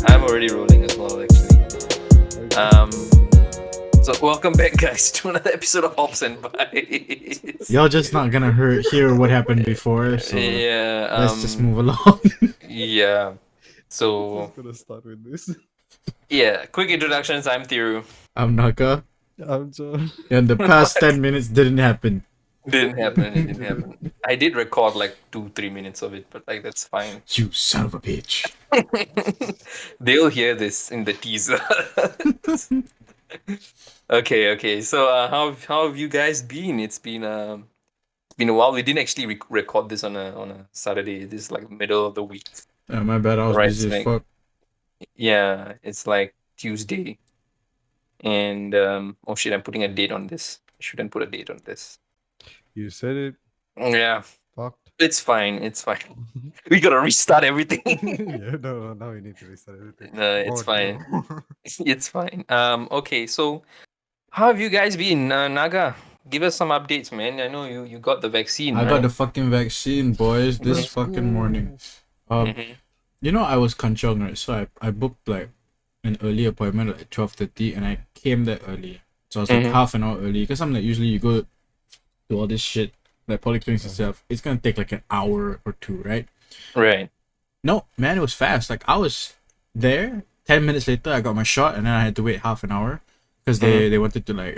I'm already rolling as well, actually. So welcome back, guys, to another episode of Hops and Bytes. Y'all just not gonna hear what happened before, so Yeah. let's just move along. Yeah. So Just gonna start with this. yeah, quick introductions. I'm Thiru. I'm Naka, I'm John. and the past 10 minutes didn't happen. Didn't happen. It didn't happen. I did record like 2-3 minutes of it, but like that's fine. You son of a bitch. They'll hear this in the teaser. Okay. So how have you guys been? It's been a while. We didn't actually record this on a Saturday. This is like middle of the week. My bad, I was Right, busy as like- fuck. Yeah, it's like Tuesday. And oh shit, I'm putting a date on this. I shouldn't put a date on this. You said it. Yeah, Fucked. it's fine. It's fine. We gotta restart everything. Yeah, no, now we need to restart everything. No, it's Oh, fine. no. It's fine. Okay, so how have you guys been? Naga, give us some updates, man. I know you got the vaccine. I right? got the fucking vaccine, boys, this Let's fucking go. morning. Mhm. You know, I was kanchong, right? So I booked like an early appointment at 12:30, and I came that early. So I was like Mhm. half an hour early, because I'm like, usually you go do all this shit, like polyclinics and stuff. It's gonna take like an hour or two, right? Right. No, man, it was fast. Like, I was there, 10 minutes later, I got my shot, and then I had to wait half an hour because they wanted to, like,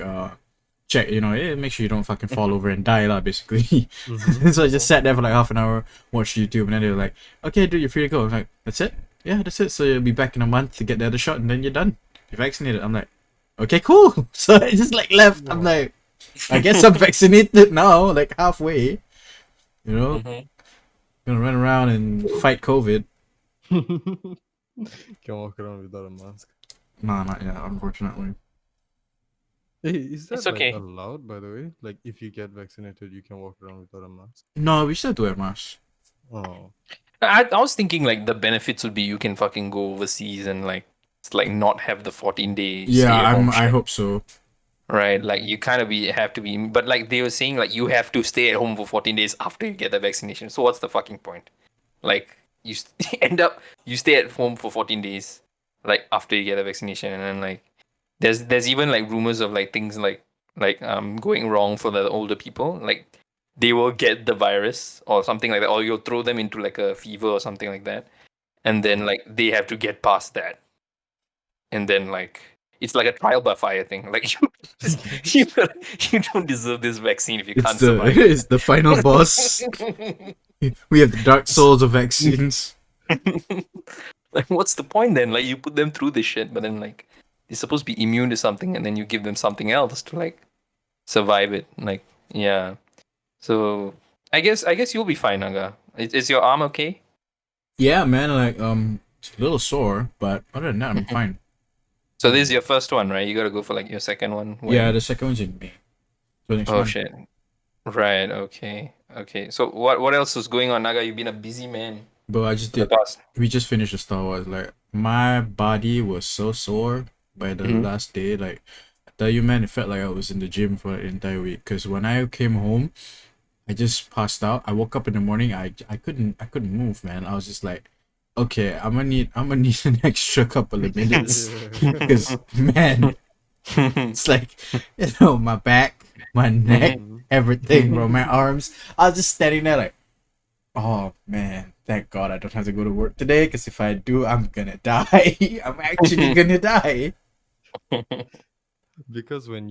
check, make sure you don't fucking fall over and die, lah, basically. So I just sat there for like half an hour, watched YouTube, and then they were like, okay, dude, you're free to go. I'm like, that's it? Yeah, that's it. So you'll be back in a month to get the other shot, and then you're done. You're vaccinated. I'm like, okay, cool. So I just, like, left. I'm like, I guess I'm vaccinated now, like, halfway. You know? Mhm. Gonna run around and fight COVID. Can walk around without a mask. No, not yet, unfortunately. Hey, is that It's okay. like allowed, by the way? Like, if you get vaccinated, you can walk around without a mask. No, we still do wear masks. Oh, I was thinking like the benefits would be you can fucking go overseas and like not have the 14 days. Yeah, I hope so. Right, like you kind of have to be, but like they were saying, like you have to stay at home for 14 days after you get the vaccination. So what's the fucking point? Like you you stay at home for 14 days, like after you get the vaccination, and then like there's even like rumors of like things like going wrong for the older people, like they will get the virus or something like that, or you'll throw them into like a fever or something like that, and then like they have to get past that, and then like. It's like a trial by fire thing. Like you don't deserve this vaccine if you can't survive. It's the final boss. We have the Dark Souls of vaccines. Like, what's the point then? Like, you put them through this shit, but then like they're supposed to be immune to something, and then you give them something else to like survive it. Like, yeah. So I guess you'll be fine, Naga. Is your arm okay? Yeah, man, like it's a little sore, but other than that, I'm fine. So this is your first one, right? You gotta go for like your second one. when- Yeah, the second one's in May. So next Oh month. shit. Right. Okay. So what else is going on, Naga? You've been a busy man. But I just The did. past. We just finished the Star Wars. Like, my body was so sore by the Mhm. last day. Like, I tell you, man, it felt like I was in the gym for an entire week. Cause when I came home, I just passed out. I woke up in the morning. I couldn't move, man. I was just like, okay, I'm gonna need an extra couple of minutes. Cause man, it's like, my back, my neck, everything, bro, my arms. I was just standing there like, oh man, thank God I don't have to go to work today, because if I do, I'm gonna die. I'm actually gonna die. because when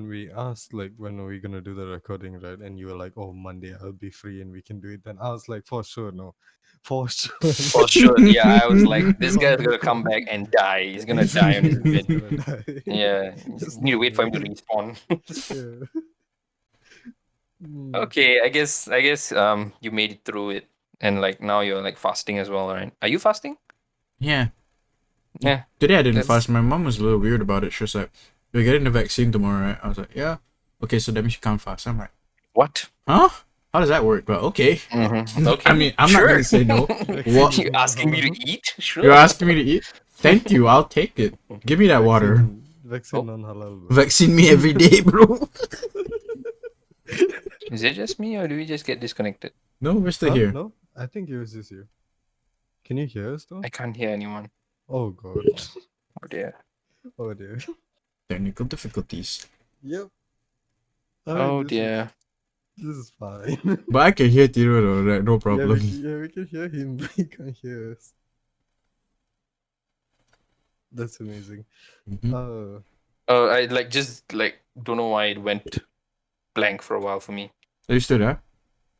we asked like when are we gonna do the recording, right? And you were like, oh, Monday I'll be free and we can do it. Then I was like, for sure, no, for sure. For sure. Yeah, I was like, this guy's gonna come back and die. He's gonna die on his He's bed. gonna die. Yeah, you Just need to wait for him to die. respawn. Yeah. Okay, I guess you made it through it, and like now you're like fasting as well, right? Are you fasting? Yeah. Yeah. Today I didn't That's- fast. My mom was a little weird about it. She was like, "You're getting the vaccine tomorrow, right?" I was like, "Yeah." Okay, so that means you can't fast. I'm like, What? huh? How does that work? But okay. Okay. I mean, I'm not gonna say no. What? You asking me to eat? Sure. You're asking me to eat? Thank you. I'll take it. Give me that water. Vaccine non-halal, bro. Vaccine me every day, bro. Is it just me, or do we just get disconnected? No, we're still Huh? here. No, I think it was just you. Can you hear us though? I can't hear anyone. Oh god. Oh dear. Oh dear. Technical difficulties. Yep. Oh this dear. This is fine. But I can hear Tiro though, right? No yeah, problem. we can hear him, but he can't hear us. That's amazing. Mhm. Oh, I just don't know why it went blank for a while for me. Are you still there?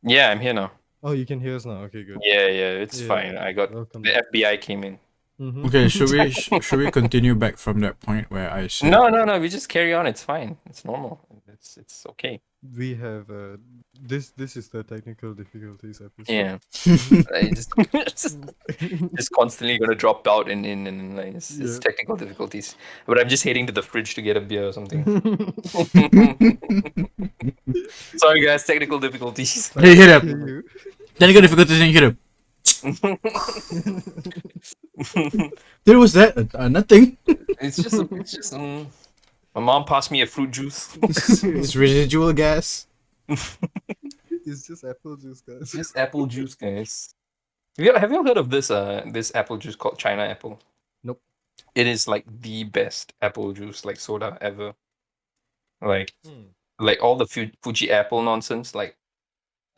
Yeah, I'm here now. Oh, you can hear us now. Okay, good. Yeah, it's Yeah, fine. I got welcome the back. FBI came in. Mhm. Okay, should we continue back from that point where I said No. We just carry on. It's fine. It's normal. It's okay. We have this is the technical difficulties episode. Yeah. I just constantly gonna drop out in like, it's Yeah. technical difficulties. But I'm just heading to the fridge to get a beer or something. Sorry guys, technical difficulties. Hey, hit up. Hear you. Technical difficulties and hit up. There was that nothing. It's just my mom passed me a fruit juice. It's residual gas. It's just apple juice, guys. Just apple juice, guys. Have you heard of this this apple juice called China apple? Nope. It is like the best apple juice like soda ever. Like all the Fuji apple nonsense, like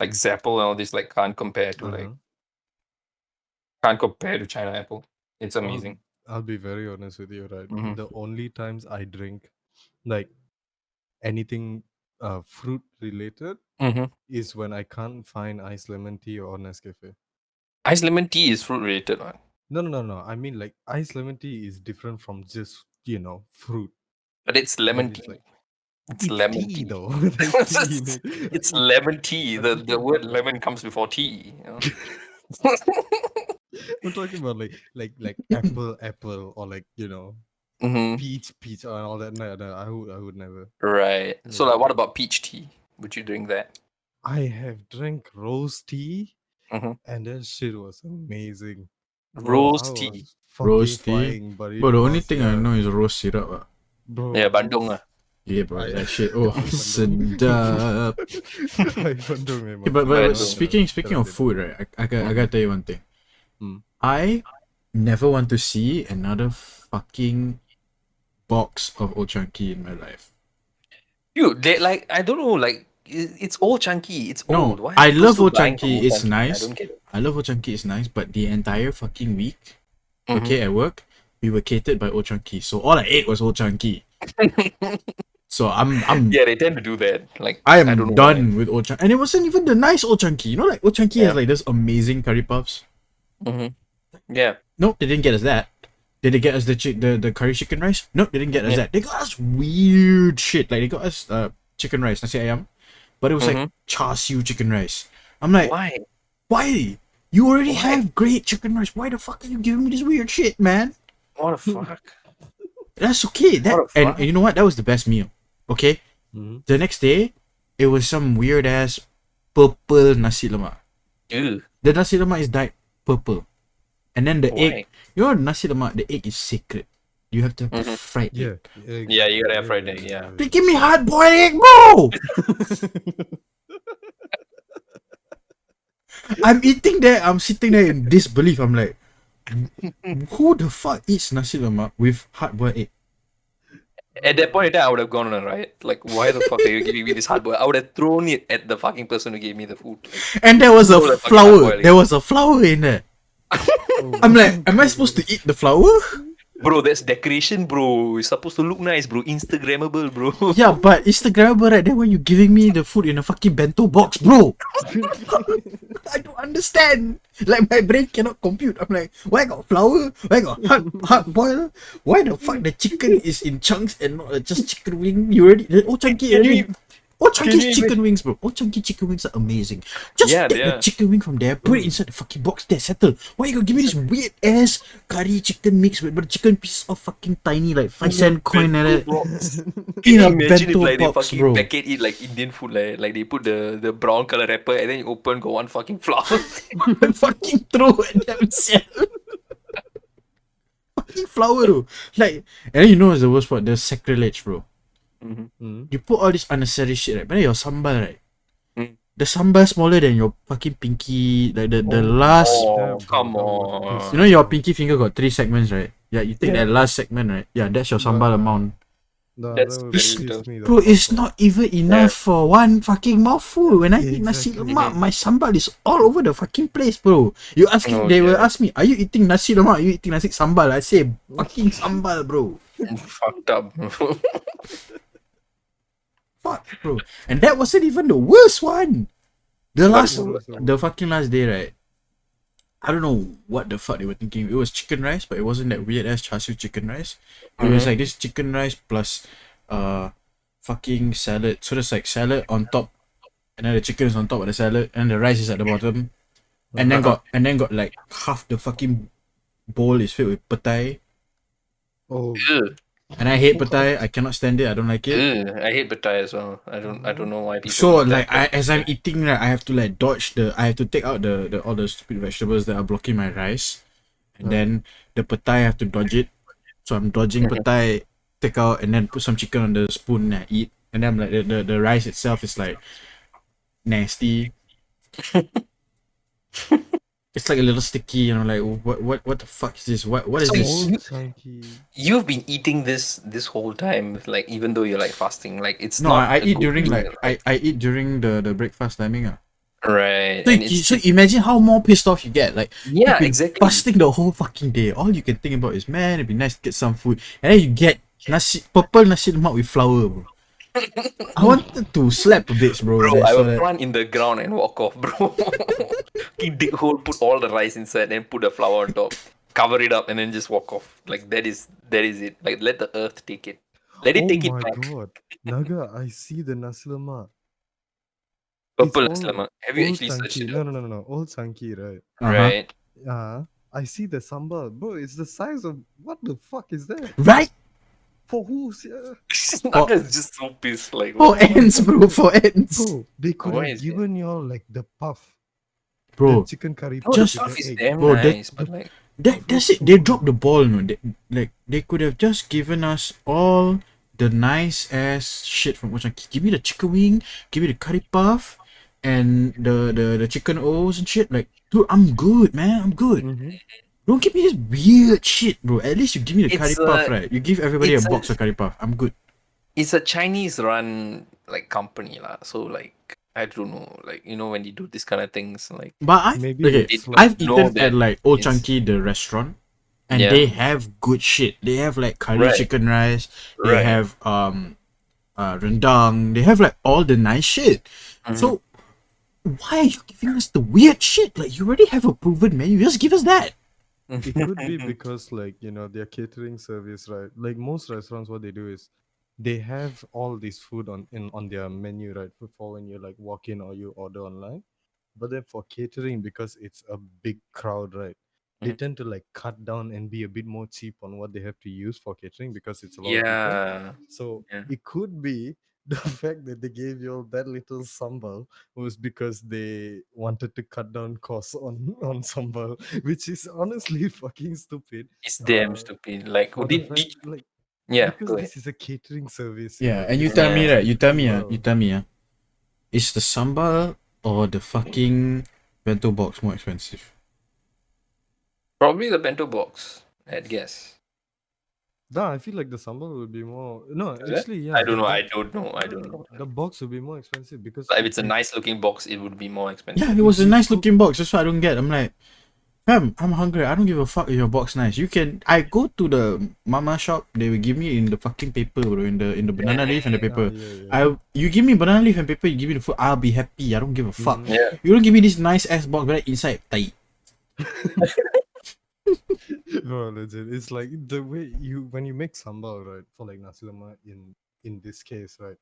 Zapple and all this, like can't compare to China apple. It's amazing. I'll be very honest with you, right? Mhm. The only times I drink like anything fruit related Mm-hmm. is when I can't find iced lemon tea or Nescafe. Iced lemon tea is fruit related, one. No. I mean, like iced lemon tea is different from just fruit. But it's lemon But tea. it's like It's lemon tea. though. There's tea in it. It's lemon tea. The word lemon comes before tea. You know? I'm talking about like apple or like Mm-hmm. peach and all that. No, I would never. Right. So Yeah. like, what about peach tea? Would you drink that? I have drank rose tea, Mhm. and that shit was amazing. Rose I tea. was fucking Rose tea. flying, but But the only thing I know is rose syrup. bro. Yeah, Bandung. Yeah, bro, I- that shit. Oh, sedap. Bandung memang. Okay, but Bandung. speaking of Cannot food, right? I gotta tell you one thing. Hmm. I never want to see another fucking box of Old Chunky in my life. Dude, they like I don't know, like it's all chunky. It's No, old. Why are I people love still Old buying from Chunky. Old It's Chunky? nice. I don't get it. I love Old Chunky. It's nice, but the entire fucking week, Mhm. okay, at work, we were catered by Old Chunky. So all I ate was Old Chunky. So Yeah, they tend to do that. Like I don't am know done with Old Chunky. And it wasn't even the nice Old Chunky. You know, like Old Chunky has Yeah. like this amazing curry puffs. Mm-hmm. Yeah. Nope, they didn't get us that. Did they get us the curry chicken rice? Nope, they didn't get us Yeah. that. They got us weird shit. Like they got us chicken rice, nasi ayam, but it was like char siu chicken rice. I'm like, why? You already have great chicken rice. Why the fuck are you giving me this weird shit, man? What the fuck? That's okay. That What the and fuck? you know what? That was the best meal. Okay. Mhm. The next day, it was some weird ass purple nasi lemak. Ew. The nasi lemak is dyed purple, and then the egg. Why? You know nasi lemak. The egg is sacred. You have to have the Mhm. fried egg. Yeah. Yeah, you gotta have fried egg, yeah. They give me hard boiled egg, bro. I'm eating there. I'm sitting there in disbelief. I'm like, who the fuck eats nasi lemak with hard boiled egg? At that point in time, I would have gone on a riot. Like, why the fuck are you giving me this hard boiled? I would have thrown it at the fucking person who gave me the food. Like, And there was a Oh, the fucking flower. hard-boiled egg. There was a flower in there. I'm like, am I supposed to eat the flower? bro, that's decoration, bro. It's supposed to look nice, bro. Instagrammable, bro. Yeah, but Instagrammable, right? Then when you giving me the food in a fucking bento box, bro. I don't understand. Like my brain cannot compute. I'm like, why got flour? Why got hard boil? Why the fuck the chicken is in chunks and not just chicken wing? You already Old Chunky Can already. you- Old can Chunky's you chicken wings, bro. Old Chunky chicken wings are amazing. Just Yeah, take they the are. chicken wing from there, put it inside the fucking box, there, settle. Why you gonna give me this weird ass curry chicken mix with but chicken piece of fucking tiny like 5-cent coin like that in a Imagine if bento like they box, fucking bro? packet it like Indian food, like they put the brown color wrapper and then you open got one fucking flower. Fucking throw at themselves. Fucking flower, bro. Like, and then you know what's the worst part? The sacrilege, bro. Mhm. You put all this unnecessary shit, right? But then your sambal, right? The sambal smaller than your fucking pinky. Like the Oh, last. Oh, that, bro, come that would piss You on. know me your off. pinky finger got 3 segments, right? Yeah, you take Yeah, that last segment, right? Yeah, that's your sambal amount. that That's would very It's, little. piss me the bro, fuck it's off. not even Yeah. enough for one fucking mouthful. When I eat nasi Exactly. lemak, my sambal is all over the fucking place, bro. Oh, They will yeah. ask me, are you eating nasi lemak? Are you eating nasi sambal? I say, fucking sambal, bro. Fucked up. Fuck, bro. And that wasn't even the worst one. What is the What word? was the The fucking last day, right? I don't know what the fuck they were thinking. It was chicken rice, but it wasn't that weird ass char siu chicken rice. It was like this chicken rice plus fucking salad. So there's like salad on top, and then the chicken is on top of the salad, and the rice is at the bottom. And then got like half the fucking bowl is filled with petai. Oh, Ugh. And I hate petai. I cannot stand it. I don't like it. Ugh. I hate petai as well. I don't know why people So eat that. like as I'm eating, right, I have to like dodge I have to take out the all the stupid vegetables that are blocking my rice. And then the petai I have to dodge it. So I'm dodging petai, take out and then put some chicken on the spoon and I eat. And then I'm like the rice itself is like nasty. It's like a little sticky, and I'm like, what the fuck is this? What is So this? old chunky. you've been eating this whole time, like even though you're like fasting, like it's No, not I a eat good during meal, like right? I eat during the breakfast timing. Right, So, and it's so imagine how more pissed off you get. Like yeah, you've been exactly. fasting the whole fucking day. All you can think about is, man, it'd be nice to get some food. And then you get purple nasi lemak with flour, bro. I wanted to slap a bitch, bro, when Bro, I I saw will that. plant in the ground and walk off, bro. Dig hole, put all the rice inside, and put the flour on top, cover it up, and then just walk off. Like that is it. Like let the earth take it. Let it Oh take it my back. god. Naga, I see the nasi lemak. It's Purple nasi all lemak. Have you old actually searched chunky. it No, up? no, no, no, no. Old chunky, right? Uh-huh. Right. I see the sambal. Bro, it's the size of what the fuck is that? Right? For who's yeah? Naga is just so pissed. Like For what the fuck? ends, bro, for ends. Bro, they could What have is it? given y'all like the puff. The Bro, chicken curry No, the puff just with puff the is egg. damn bro, nice, The but like puff that's was it. so They good. dropped the ball, no. They could have just given us all the nice ass shit from Ochaki. Give me the chicken wing, give me the curry puff, and the chicken O's and shit. Like, dude, I'm good, man. I'm good. Mm-hmm. Don't give me this weird shit, bro. At least you give me the curry it's puff, a right? You give everybody a it's a box of curry puff. I'm good. it's a Chinese run like company lah. So like I don't know, like you know when you do this kind of things, like But Maybe it's like I've know eaten at that like Old it's Chunky the restaurant, and yeah, they have good shit. They have like curry right, chicken rice. They right. have rendang. They have like all the nice shit. Mhm. So why are you giving us the weird shit? Like you already have a proven menu. Just give us that. it could be because like their catering service, right? Like most restaurants, what they do is they have all this food on their menu, right? For when you like walk in or you order online. But then for catering, because it's a big crowd, right? They Mhm. tend to like cut down and be a bit more cheap on what they have to use for catering because it's a lot of people. Yeah, So yeah. it could be the fact that they gave you all that little sambal was because they wanted to cut down costs on sambal, which is honestly fucking stupid. It's damn Uh, stupid. Like, for the did fact like yeah? because Go ahead. this is a catering service, Yeah, and they you tell supposed me, to Yeah, right? treat you You well. tell me, is the sambal or the fucking bento box more expensive? probably the bento box. I'd guess. Nah, I feel like the sambal would be more. No, Is it? actually, I yeah, the don't know. I box. don't know. I No, don't no, know. the box would be more expensive because But if it's a nice looking box, it would be more Yeah, expensive. it was if a you nice cook, looking box. That's what I don't get. I'm like, fam, I'm hungry. I don't give a fuck if your box nice. You can. I go to the mama shop. They will give me in the fucking paper, bro. In the banana leaf and the paper. yeah, yeah. You give me banana leaf and paper. You give me the food. I'll be happy. I don't give a fuck. Mhm. Yeah, You don't give me this nice ass box right inside. Tai. Bro, legit. It's like the way you when you make sambal, right? For like nasi lemak in this case, right?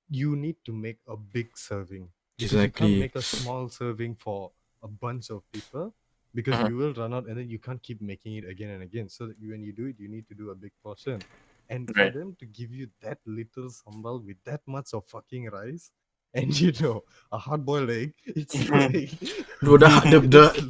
You need to make a big serving because you can't Exactly. make a small serving for a bunch of people because Mhm. you will run out and then you can't keep making it again and again. So that when you do it, you need to do a big portion. And for Right. them to give you that little sambal with that much of fucking rice, And you know, a hard-boiled egg, it's like Bro, the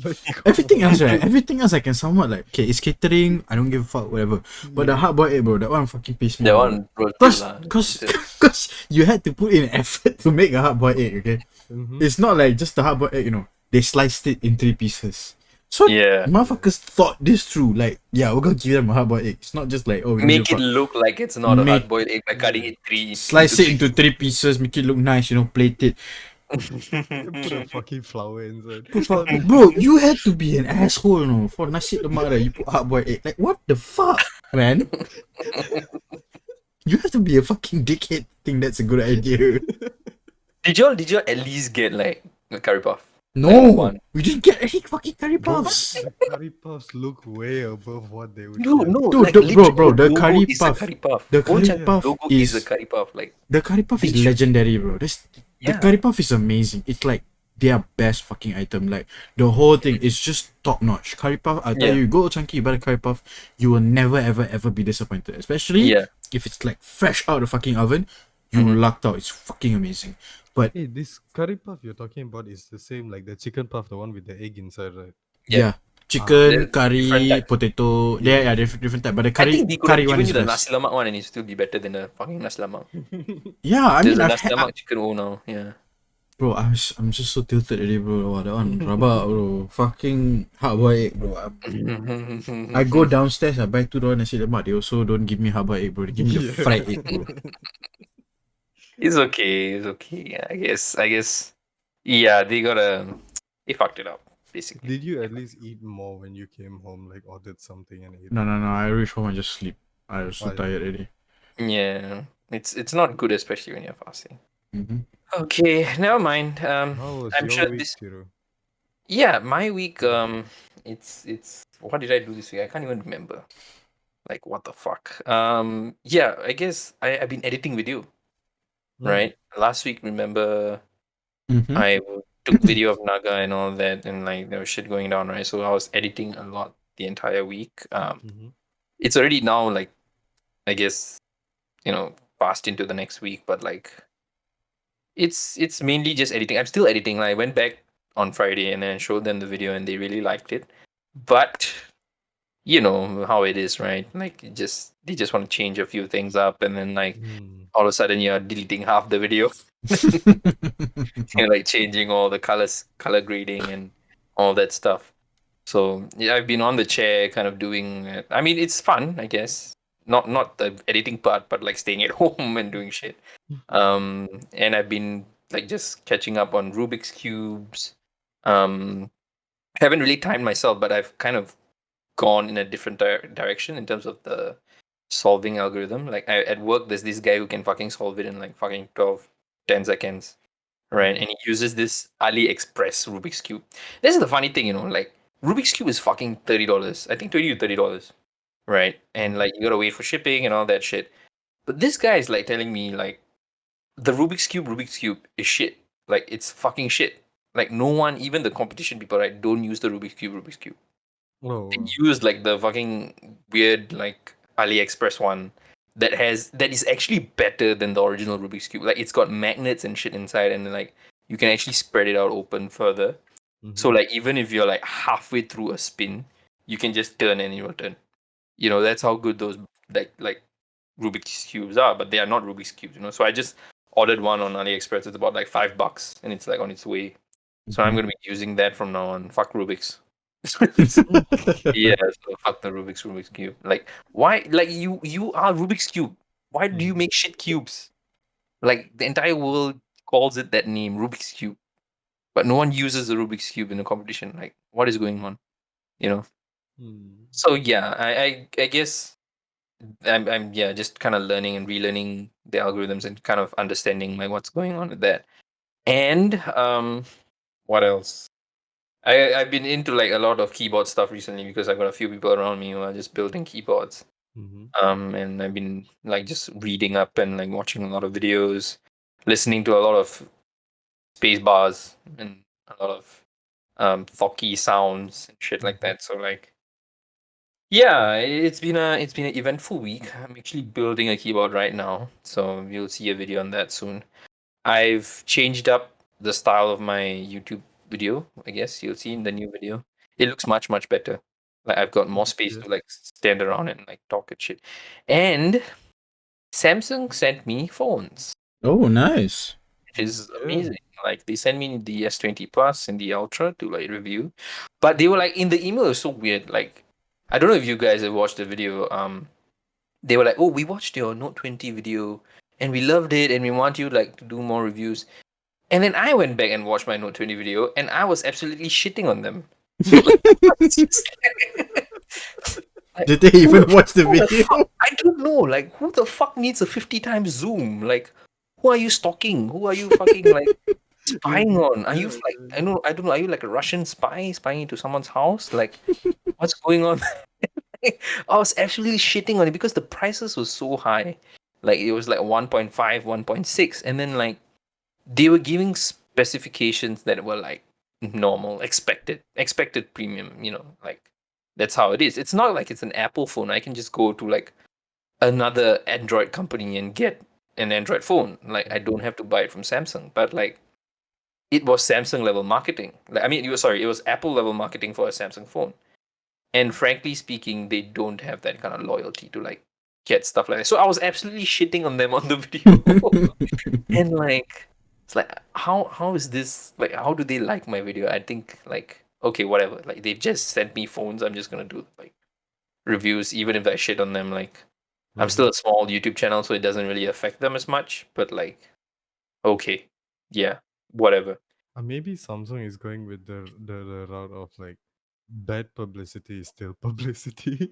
it's like everything else, right? Everything else I can somewhat like, okay, it's catering, I don't give a fuck, whatever. But the Yeah. hard-boiled egg, bro, that one fucking pissed me That off, bro. one, bro, chill Cause, lah. cause, Chill. cause you had to put in effort to make a hard-boiled egg, okay? Mhm. It's not like just the hard-boiled egg, you know. They sliced it in 3 pieces. So Yeah. motherfuckers thought this through. Like, yeah, we're gonna give them a hard-boiled egg. It's not just like, oh, we don't give Make a it fuck. look like it's not a Make- hard-boiled egg by cutting Yeah. it three Slice it into 3 pieces, make it look nice, you know, plate it. Put a fucking flower inside. Bro, you had to be an asshole, you know, for nasi lemak that you put hard-boiled egg. Like, what the fuck, man? You have to be a fucking dickhead to think that's a good idea. Did y'all at least get like a curry puff? No, one. we didn't get any fucking curry Bro, puffs. the curry puffs look way above what they would No, get. no, Dude, like the- literally bro, the logo curry is puff- a curry puff. the curry Old-Chang puff logo is a is- curry puff. Like, The curry puff is They should- legendary, bro. The Yeah. curry puff is amazing. It's like their best fucking item. Like the whole thing is just top notch. Curry puff, I tell Yeah. you, go Chunky, buy the curry puff, you will never ever ever be disappointed. Especially yeah, if it's like fresh out of the fucking oven, you Mhm. lucked out. It's fucking amazing. But Hey, this curry puff you're talking about is the same like the chicken puff, the one with the egg inside, right? Yeah. yeah, chicken, There's different curry, types. potato. Yeah, different type. But the I curry think they could curry have one given is you the best. nasi lemak one and it still be better than the fucking nasi lemak. Yeah, I There's mean, a I've nasi had, lemak chicken roll now. Yeah. bro, I'm just so tilted already, bro. Wow, that one rabak, bro. Fucking hard-boiled egg, bro. I go downstairs, I buy $2 nasi lemak. They also don't give me hard-boiled egg, bro. They give me the Yeah. fried egg, bro. It's okay. It's okay. Yeah, I guess. Yeah, they fucked it up basically. Did you at least eat more when you came home, like ordered something and ate? No. I reach home and just sleep. I was so Why? tired already. Yeah, it's not good, especially when you're fasting. Mm-hmm. Okay, never mind. How was I'm your sure week, this. Kiro? Yeah, my week. It's what did I do this week? I can't even remember. Like what the fuck. Yeah, I guess I've been editing video. Right. Last week, remember Mm-hmm. I took video of Naga and all that, and like there was shit going down, right? So I was editing a lot the entire week. Mm-hmm. It's already now like, I guess, passed into the next week, but like, it's mainly just editing. I'm still editing. Like, I went back on Friday and then showed them the video, and they really liked it. But you know how it is, right? Like, they just want to change a few things up, and then like all of a sudden you're deleting half the video. Like changing all the color grading and all that stuff. So yeah, I've been on the chair kind of doing it. I mean, it's fun, I guess. Not the editing part, but like staying at home and doing shit. And I've been like just catching up on Rubik's cubes. Haven't really timed myself, but I've kind of gone in a different direction in terms of the solving algorithm. Like at work, there's this guy who can fucking solve it in like fucking 10 seconds. Right, and he uses this AliExpress Rubik's Cube. This is the funny thing, like Rubik's Cube is fucking $30. I think $20 to $30. Right? And like you gotta wait for shipping and all that shit. But this guy is like telling me like the Rubik's Cube is shit. Like it's fucking shit. Like no one, even the competition people, right, don't use the Rubik's Cube. Oh, They use like the fucking weird like AliExpress one that is actually better than the original Rubik's Cube. Like it's got magnets and shit inside, and like you can actually spread it out open further. So like even if you're like halfway through a spin, you can just turn and it will turn. That's how good those like Rubik's cubes are, but they are not Rubik's cubes. So I just ordered one on AliExpress. It's about like $5, and it's like on its way. So I'm gonna be using that from now on. Fuck Rubik's. Yeah, so fuck the Rubik's cube. Like, why? Like, you are Rubik's cube. Why do you make shit cubes? Like, the entire world calls it that name, Rubik's cube, but no one uses the Rubik's cube in a competition. Like, what is going on? So yeah, I guess I'm yeah just kind of learning and relearning the algorithms and kind of understanding like what's going on with that. And what else? I've been into like a lot of keyboard stuff recently because I've got a few people around me who are just building keyboards. And I've been like just reading up and like watching a lot of videos, listening to a lot of space bars and a lot of thocky sounds and shit like that. So like, yeah, it's been an eventful week. I'm actually building a keyboard right now, so you'll see a video on that soon. I've changed up the style of my YouTube video. I guess you'll see in the new video. It looks much, much better. Like I've got more space Yeah. to like stand around and like talk and shit. And Samsung sent me phones, Oh, nice. which is Yeah. amazing. Like they sent me the S20 Plus and the Ultra to like review, but they were like in the email. It was so weird. Like I don't know if you guys have watched the video. They were like, "Oh, we watched your Note 20 video and we loved it, and we want you like to do more reviews." And then I went back and watched my Note 20 video, and I was absolutely shitting on them. Like, Did they who even the watch the who the video? fuck? I don't know. Like, who the fuck needs a 50 times zoom? Like, who are you stalking? Who are you fucking like spying on? Are you Yeah, like I don't know. Are you like a Russian spy spying into someone's house? Like, what's going on? I was actually shitting on it because the prices were so high. Like it was like 1.5, 1.6, and then like they were giving specifications that were like normal, expected premium, like that's how it is. It's not like it's an Apple phone. I can just go to like another Android company and get an Android phone. Like I don't have to buy it from Samsung. But like it was Samsung level marketing. Like I mean, it was Apple level marketing for a Samsung phone. And frankly speaking, they don't have that kind of loyalty to like get stuff like that. So I was absolutely shitting on them on the video. And like it's like how is this like how do they like my video? I think like okay, whatever. Like they've just sent me phones. I'm just gonna do like reviews, even if I shit on them. Like I'm Mhm. still a small YouTube channel, so it doesn't really affect them as much. But like, okay, yeah, whatever. Maybe Samsung is going with the route of like bad publicity is still publicity.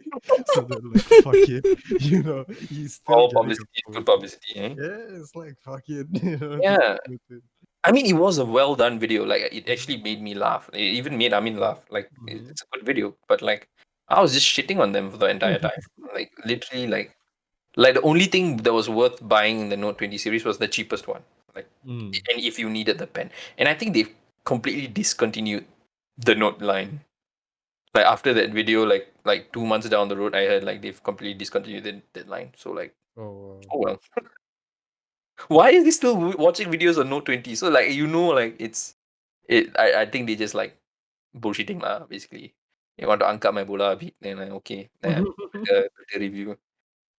So they're like, fuck it. He's still All getting a publicity is good phone. publicity, eh? Yeah, it's like fuck it. Just Yeah. go with it. I mean, it was a well done video. Like, it actually made me laugh. It even made Amin laugh. Like, Mhm. it's a good video. But like, I was just shitting on them for the entire time. Like, literally, like the only thing that was worth buying in the Note 20 series was the cheapest one. Like, Mm. and if you needed the pen, and I think they've completely discontinued the Note line. Like after that video, like 2 months down the road, I heard like they've completely discontinued that line. So like, Oh, oh well. Why is he still watching videos on Note 20? So like like it. I think they just like bullshitting lah basically. They want to angkat my bola a bit, then like okay, then wow. the review.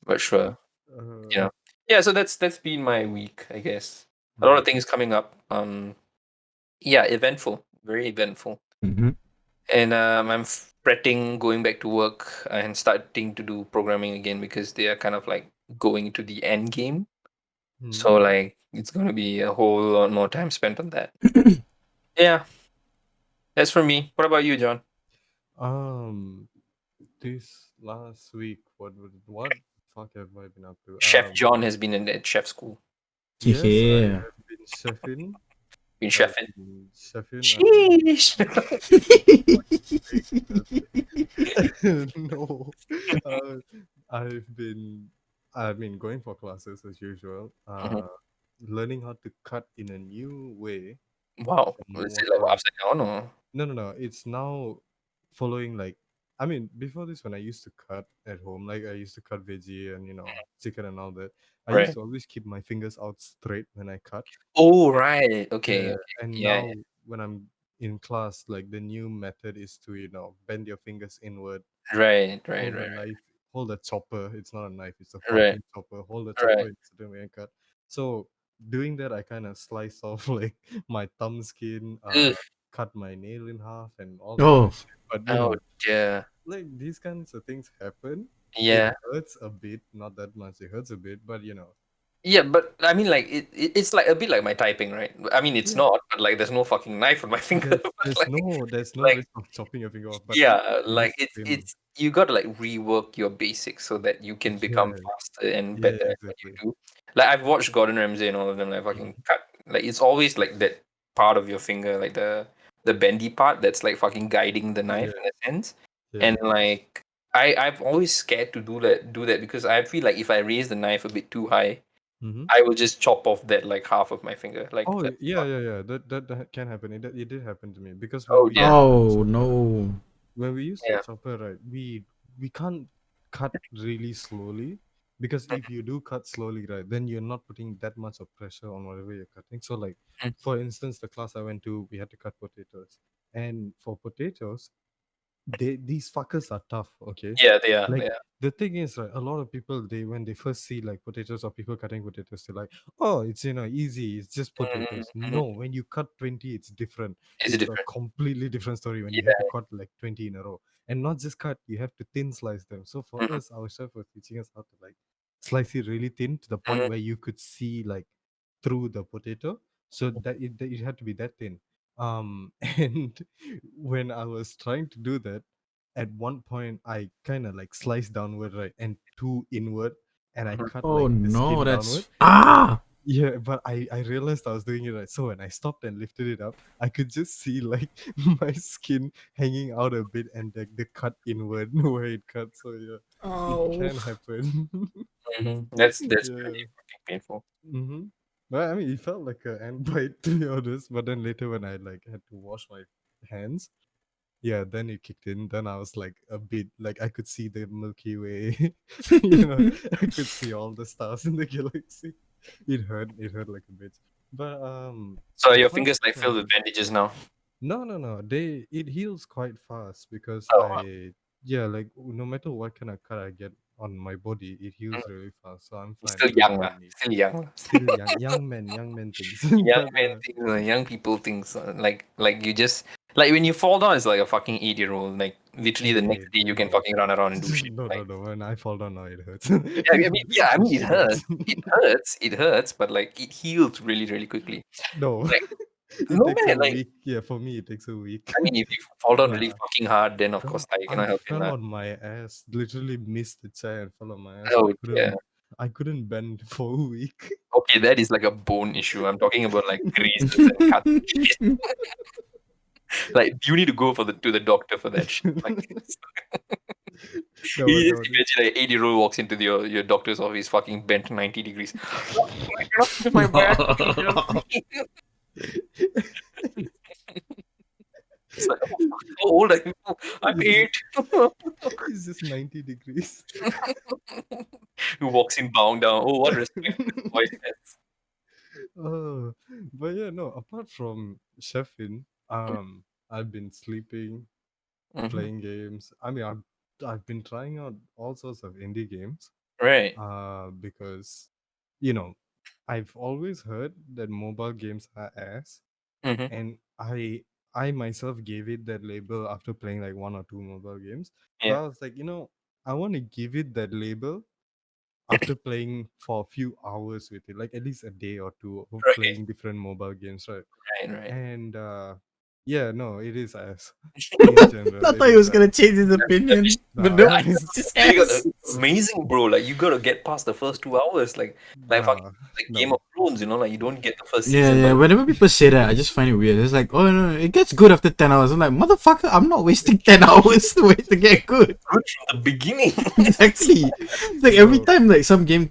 But sure, you uh, know. Yeah, so that's been my week, I guess. A lot mm. of things coming up. Yeah, eventful, very eventful. Mhm. And I'm fretting going back to work and starting to do programming again because they are kind of like going to the end game. Mm. So like it's gonna be a whole lot more time spent on that. Yeah, that's for me. What about you, John? Um, this last week, what fuck have I been up to? Chef John has been in that chef school. Yes, I Yeah. have been chefing. Been I've chefing. been chefing. I've been Sheesh. no, uh, I've been. I mean, going for classes as usual. Mhm. Learning how to cut in a new way Wow. from Is what it like how. upside down or No, no, no. It's now following like. I mean, before this, when I used to cut at home, like I used to cut veggie and chicken and all that. I used right? to always keep my fingers out straight when I cut. Oh, right. Okay. Yeah, Okay. and Yeah. now when I'm in class, like the new method is to bend your fingers inward, Yeah. Right. Right. hold the Right. knife, hold a chopper. It's not a knife; it's a Right. fucking chopper. Hold the Right. chopper in a certain way and cut. So doing that, I kind of slice off like my thumb skin, Ugh. cut my nail in half, and all that kind Oh. of shit. But Oh dear. like these kinds of things happen. It Yeah. hurts a bit, not that much. It hurts a bit, but Yeah, but I mean, like it's like a bit like my typing, right? I mean, it's yeah. not, but like there's no fucking knife on my finger. There's But there's like, no there's no like risk of chopping your finger off, but yeah, it is like it's same. it's you got to like rework your basics so that you can become Yeah, faster and yeah, better at what you exactly. do. Like I've watched Gordon Ramsay and all of them like fucking Mhm. cut. Like it's always like that part of your finger, like the bendy part that's like fucking guiding the knife Yeah, in a sense. yeah. And like I've always scared to do that because I feel like if I raise the knife a bit too high, Mm-hmm. I will just chop off that like half of my finger. Like Oh that's yeah, not, yeah, yeah. That can happen. It did happen to me because oh yeah, Oh no. when we use the yeah, chopper, right, we can't cut really slowly because if you do cut slowly, right, then you're not putting that much of pressure on whatever you're cutting. So like, Mm. for instance, the class I went to, we had to cut potatoes, and for potatoes, these fuckers are tough. Okay, Yeah, they are. like They are. the thing is, right, a lot of people, they when they first see like potatoes or people cutting potatoes, they're like, oh, it's easy, it's just potatoes. Mhm. No, when you cut 20, it's different. It's It's a different. completely different story when you have to Yeah. cut like 20 in a row, and not just cut, you have to thin slice them. So for Mhm. us, our chef was teaching us how to like slice it really thin to the point Mhm. where you could see like through the potato, so that it had to be that thin. And when I was trying to do that, at one point I kind of like sliced downward, right, and two inward, and I Mhm. cut Oh like the no, skin downward. that's ah. Yeah, but I realized I was doing it right. So when I stopped and lifted it up, I could just see like my skin hanging out a bit, and the cut inward where it cut. So yeah, it Oh. can happen. That's Yeah. really fucking painful. Mm-hmm. But I mean, it felt like an ant bite to be honest. But then later, when I like had to wash my hands, yeah, then it kicked in. Then I was like a bit like I could see the Milky Way. I could see all the stars in the galaxy. It hurt like a bit. But So your apart fingers like filled with from bandages now. no, it heals quite fast because Oh, wow. I yeah, like no matter what kind of cut I get on my body, it Mm. heals really fast. So I'm You're fine. still I don't young, lah. really need. Still young. Still young, young men things. Young But man things, young people things. Like you just like when you fall down, it's like a fucking 8-year-old. Like literally the next day you can no, fucking run around and do shit. no, Like no. When I fall down now, it hurts. yeah, I mean, yeah, I It mean it shit hurts. hurts. It hurts. It hurts, but like it heals really, really quickly. No, Like it no takes man, a like week. Yeah, for me, it takes a week. I mean if you fall down really Nah, fucking hard, then of bro, course like you I cannot help it, fell lah. on my ass. Literally missed the chair and fell on my ass. Oh yeah. I couldn't bend for a week. Okay, that is like a bone issue. I'm talking about like grazes and cuts. Like you need to go for the to the doctor for that shit. Like No, you just no. imagine like 8-year-old walks into your doctor's office fucking bent 90 degrees. My back. It's like, oh, fuck, how old are you? I'm It's just, 8. it's just 90 degrees. Who walks in bowing down? Oh, what respect this boy has. Oh, but yeah, no. Apart from chefing, I've been sleeping, Mhm. playing games. I mean, I've been trying out all sorts of indie games. Right. Because you know, I've always heard that mobile games are ass, Mm-hmm. and I myself gave it that label after playing like one or two mobile games. But Yeah. I was like, I want to give it that label after playing for a few hours with it, like at least a day or two of Right. playing different mobile games, right? Right. Right. And yeah, no, it is ass. In I general, it thought he is was gonna ass. change his I wish opinion, but Nah, no, it's, it's just you got ass. amazing, bro. Like you gotta get past the first 2 hours. Like fucking nah, like Game no. of Thrones. Like you don't get the first Yeah, season, yeah. but Whenever people say that, I just find it weird. It's like, oh no, it gets good after 10 hours. I'm like, motherfucker, I'm not wasting 10 hours to wait to get good. good from the beginning. Exactly. It's like every No, time like some games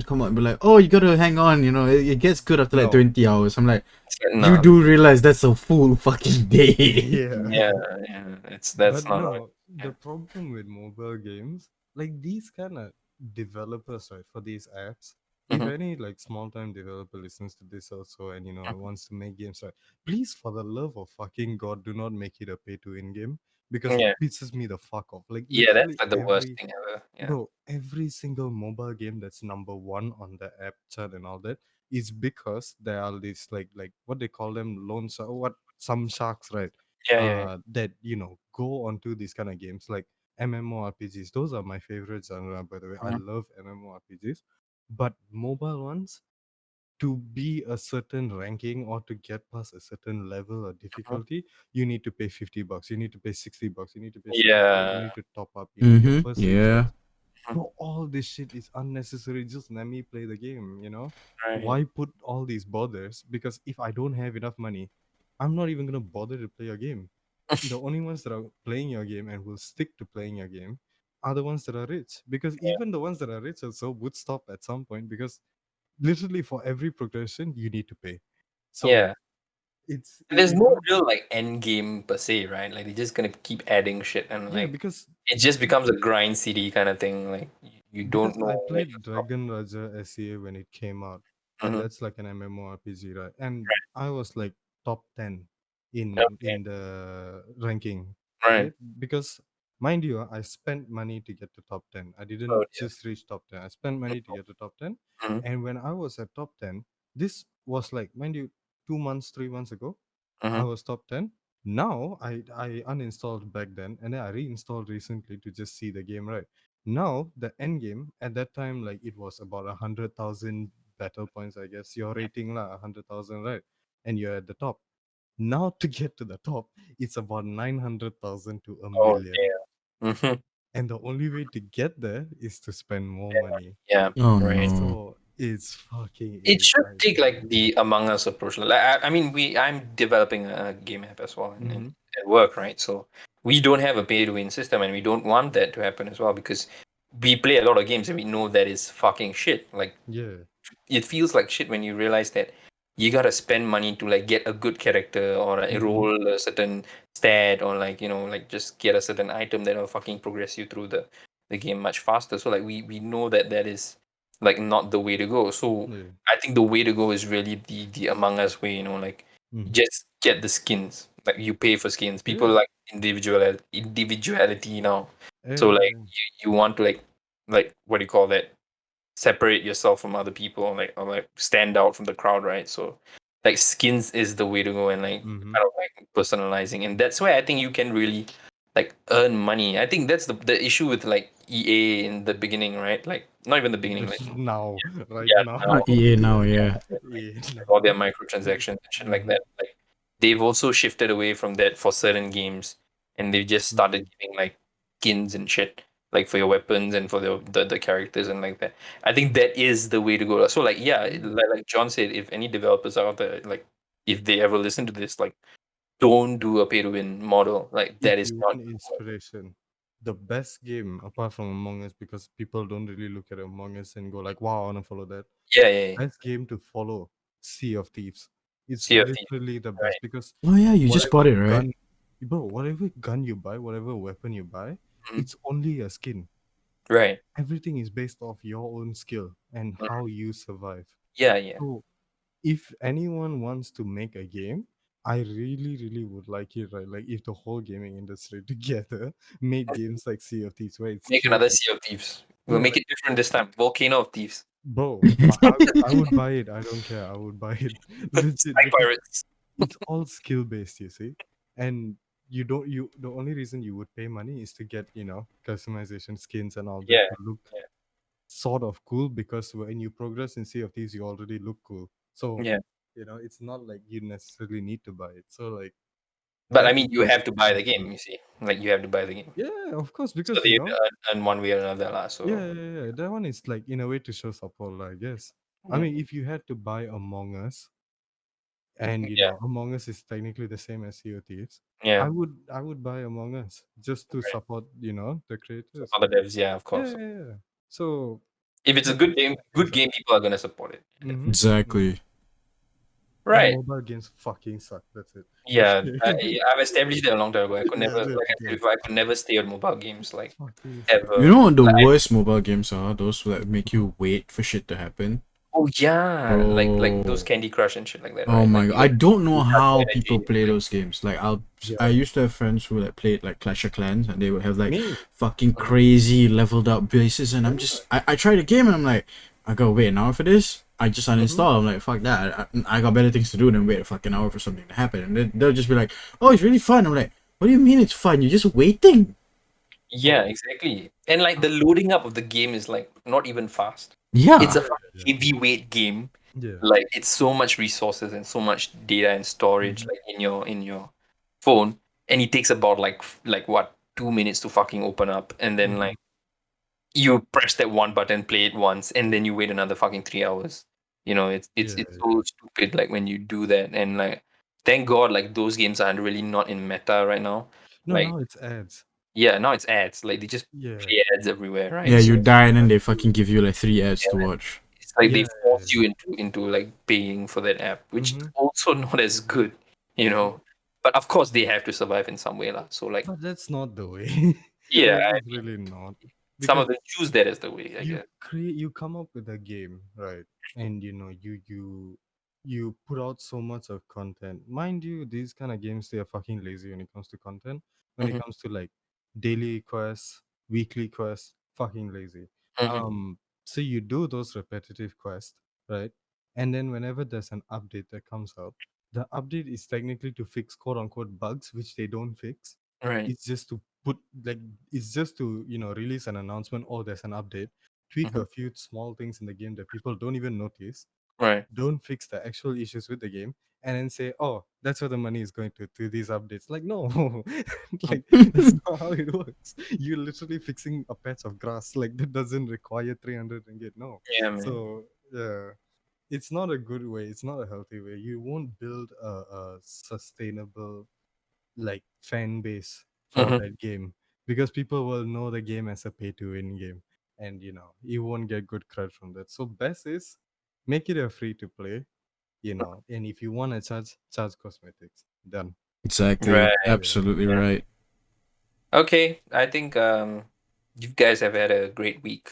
come out and be like, oh, you gotta hang on, it gets good after like no. 20 hours. I'm like, It's like, you nah. do realize that's a full fucking day. Yeah. Yeah. Yeah. That's But not how it. no, the Yeah. problem with mobile games, like these kind of developers, right, for these apps, if Mm-hmm. any like small time developer listens to this also and wants to make games, right, please for the love of fucking God, do not make it a pay to win game because it Yeah. pisses me the fuck off. Like Yeah. That's literally like the worst thing ever. Yeah. every single mobile game that's number one on the app chart and all that is because there are these like what they call them loan what some sharks, right, Yeah. Yeah. that go onto these kind of games like MMORPGs. Those are my favorite genre, by the way. I Mhm. love MMORPGs, but mobile ones, to be a certain ranking or to get past a certain level of Mhm. difficulty, you need to pay $50, you need to pay $60, you need to pay $70, you Yeah. need to top up, you need your first Yeah. recharge. Bro, all this shit is unnecessary. Just let me play the game. Right. Why put all these bothers? Because if I don't have enough money, I'm not even gonna bother to play your game. The only ones that are playing your game and will stick to playing your game are the ones that are rich. Because even the ones that are rich also would stop at some point because literally for every progression you need to pay. So Yeah. There's it's no not. real like end game per se, right? Like they're just gonna keep adding shit and Yeah, like because it just becomes a grind city kind of thing. Like you Because don't know I when played you stop. Dragon Raja SEA when it came out, and Mm-hmm. that's like an MMORPG, right? And I was like top 10 Okay. in the ranking, Right. okay? Because mind you, I spent money to get to top 10. I Oh didn't just reach top 10. I spent money to get to top 10. dear. And when I was at top 10, this was like, mind you, 2 months, 3 months ago, I Mm-hmm. was top 10. Now I uninstalled back then and then I reinstalled recently to just see the game, right? Now the end game at that time, like it was about 100,000 battle points, I guess. Your rating lah, 100,000, right? And you're at the top. Now to get to the top, it's about 900,000 to a Oh million. dear. Mm-hmm. And the only way to get there is to spend more money. Yeah. Oh Right. no. So it's fucking It should take irritating. like the Among Us approach. Like I mean, I'm developing a game app as well, and Mm-hmm. at work, right? So we don't have a pay to win system, and we don't want that to happen as well because we play a lot of games and we know that is fucking shit. Like Yeah. it feels like shit when you realize that you gotta spend money to like get a good character or like, Mm-hmm. roll a certain stat or like like just get a certain item that will fucking progress you through the game much faster. So like we know that that is like not the way to go. So Yeah. I think the way to go is really the Among Us way. Like Mm-hmm. just get the skins. Like you pay for skins. People Yeah. like individuality now. So like Yeah. you want to like what do you call that? Separate yourself from other people or like stand out from the crowd, right? So like skins is the way to go and like Mm-hmm. kind of like personalizing. And that's why I think you can really like earn money. I think that's the issue with like EA in the beginning, right? Like not even the beginning, like Now, right yeah, now. now EA now, yeah. Yeah, all now. their microtransactions and shit like Mm-hmm. that. Like they've also shifted away from that for certain games, and they've just started giving like skins and shit, like for your weapons and for the characters and like that. I think that is the way to go. So like yeah, Yeah. like John said, if any developers out there, like if they ever listen to this, like don't do a pay to win model. Like that If is you not. want inspiration, the best game apart from Among Us, because people don't really look at Among Us and go like, "Wow, I want to follow that." Yeah, yeah, yeah. Best game to follow, Sea of Thieves. It's Sea of Thieves, literally the best right? because Oh yeah, you just bought whatever it, right? gun, bro, whatever gun you buy, whatever weapon you buy, Mhm. it's only a skin. Right. Everything is based off your own skill and Mhm. how you survive. Yeah, yeah, So if anyone wants to make a game, I really, really would like it, right? Like if the whole gaming industry together made games like Sea of Thieves, where it's make skill another based. Sea of Thieves. We'll Yeah, make like it different this time. Volcano of Thieves. bro, I would buy it. I don't care. I would buy it legit Sky because Pirates. it's all skill based, you see. And you don't you the only reason you would pay money is to get, customization skins and all that Yeah, to look yeah, sort of cool because when you progress in Sea of Thieves, you already look cool. So, yeah. it's not like you necessarily need to buy it. So like But I that mean, you have to buy the that's game. You see, like you have to buy the game, yeah, of course, so because they have to earn one way or another, lah. yeah, So yeah, yeah, yeah, that one is like in a way to show support, lah, I guess. I yeah, mean, if you had to buy Among Us, and yeah, Among Us is technically the same as Sea of Thieves, yeah. I would buy Among Us just to Right. support, the creators. Other devs, yeah, of Yeah, course. yeah, yeah. So If it's a that good game, things are people are gonna support it. mm-hmm. Exactly. And Right. mobile games fucking suck. That's it. Yeah, I've established that a long time ago. I could Yeah, never, same, like I said same. before, I could never stay on mobile games like Fucking suck. You ever. know what the Like, worst mobile games are? Those that make you wait for shit to happen. oh yeah, like those Bro. Candy Crush and shit like that, Oh right? my Like god. you I got don't know build up the how people energy. play Like, those games. Like I Yeah. used to have friends who like played like Clash of Clans and they would have like Me. fucking I mean, crazy leveled up bases and I'm yeah. just I tried a game and I'm like, I go wait an hour for this? I just Mm-hmm. uninstall. I'm like, fuck that. I got better things to do than wait a fucking hour for something to happen. And they'll just be like, oh, it's really fun. I'm like, what do you mean it's fun? You're just waiting. yeah, exactly. And like the loading up of the game is like not even fast. It's Yeah. a fucking heavyweight game. Yeah. Like it's so much resources and so much data and storage Mm-hmm. like in your phone, and it takes about like what 2 minutes to fucking open up, and then Mm-hmm. like you press that one button, play it once, and then you wait another fucking 3 hours. It's Yeah. so stupid like when you do that, and like thank God like those games are really not in meta right now. No, Like now it's ads. yeah, now it's ads. Like they just Yeah. play ads everywhere, right? Yeah, you So die and then But they fucking give you like 3 ads yeah, to watch. it's like yeah. they force you into like paying for that app, which is Mm-hmm. also not as good, you know. But of course they have to survive in some way, lah. So like But that's not the way. yeah, Like I it's really not. Some because of them choose that as the way, I guess. you come up with a game, right? And you put out so much of content. Mind you, these kind of games, they are fucking lazy when it comes to content. When it Mm-hmm. comes to like daily quests, weekly quests, fucking lazy. Mm-hmm. So you do those repetitive quests, right? And then whenever there's an update that comes out, the update is technically to fix quote unquote bugs which they don't fix. Right. It's just to put like it's just to release an announcement, oh, there's an update, tweak Mm-hmm. a few small things in the game that people don't even notice, Right. don't fix the actual issues with the game, and then say, oh, that's where the money is going to these updates. Like, no. Like, that's not how it works. You're literally fixing a patch of grass, like that doesn't require 300 ringgit. No. Yeah, man. So yeah, it's not a good way, it's not a healthy way. You won't build a sustainable like fan base for Mm-hmm. that game, because people will know the game as a pay to win game, and you won't get good cred from that. So best is make it a free to play, and if you want to charge cosmetics, done. Exactly. Right. Yeah. Absolutely Yeah. right. Okay. I think you guys have had a great week.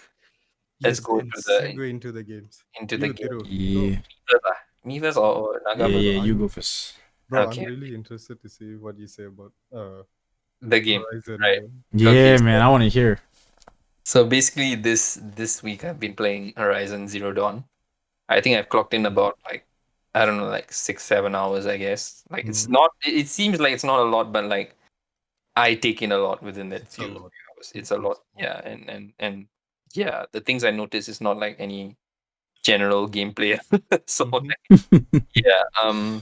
Let's Yes, go and into the segue into the games. into the You game. Tiru, go. Yeah. Me first or Yeah, Naga No, first? no, yeah. You I'm go first. bro, I'm Okay. really interested to see what you say about The game. Horizon, Right. man. Okay. Yeah, man. I want to hear. So basically, this week I've been playing Horizon Zero Dawn. I think I've clocked in Mm. about like I don't know, like 6-7 hours, I guess. Like it's Mhm. not. It seems like it's not a lot, but like I take in a lot within that It's a few lot. hours. It It's a is lot. Yeah, and yeah, the things I notice is not like any general gameplay. So Mhm. yeah.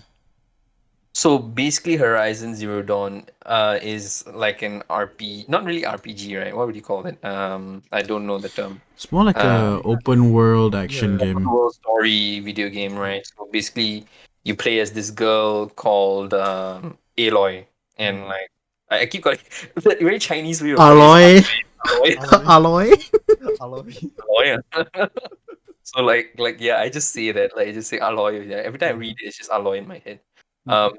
So basically, Horizon Zero Dawn is like an RP, not really RPG, right? What would you call it? I don't know the term. It's more like Uh, a open world action Yeah. Open game. world story video game, Mhm. right? So basically, you play as this girl called Aloy, and Mm. like I keep calling the very Chinese way of calling it Alloy. Aloy, Aloy. Alloy. Aloy. Aloy. So like yeah, I just say that, like I just say Aloy. Yeah, every time I read Mhm. it, it's just Aloy in my head. Mhm. Um,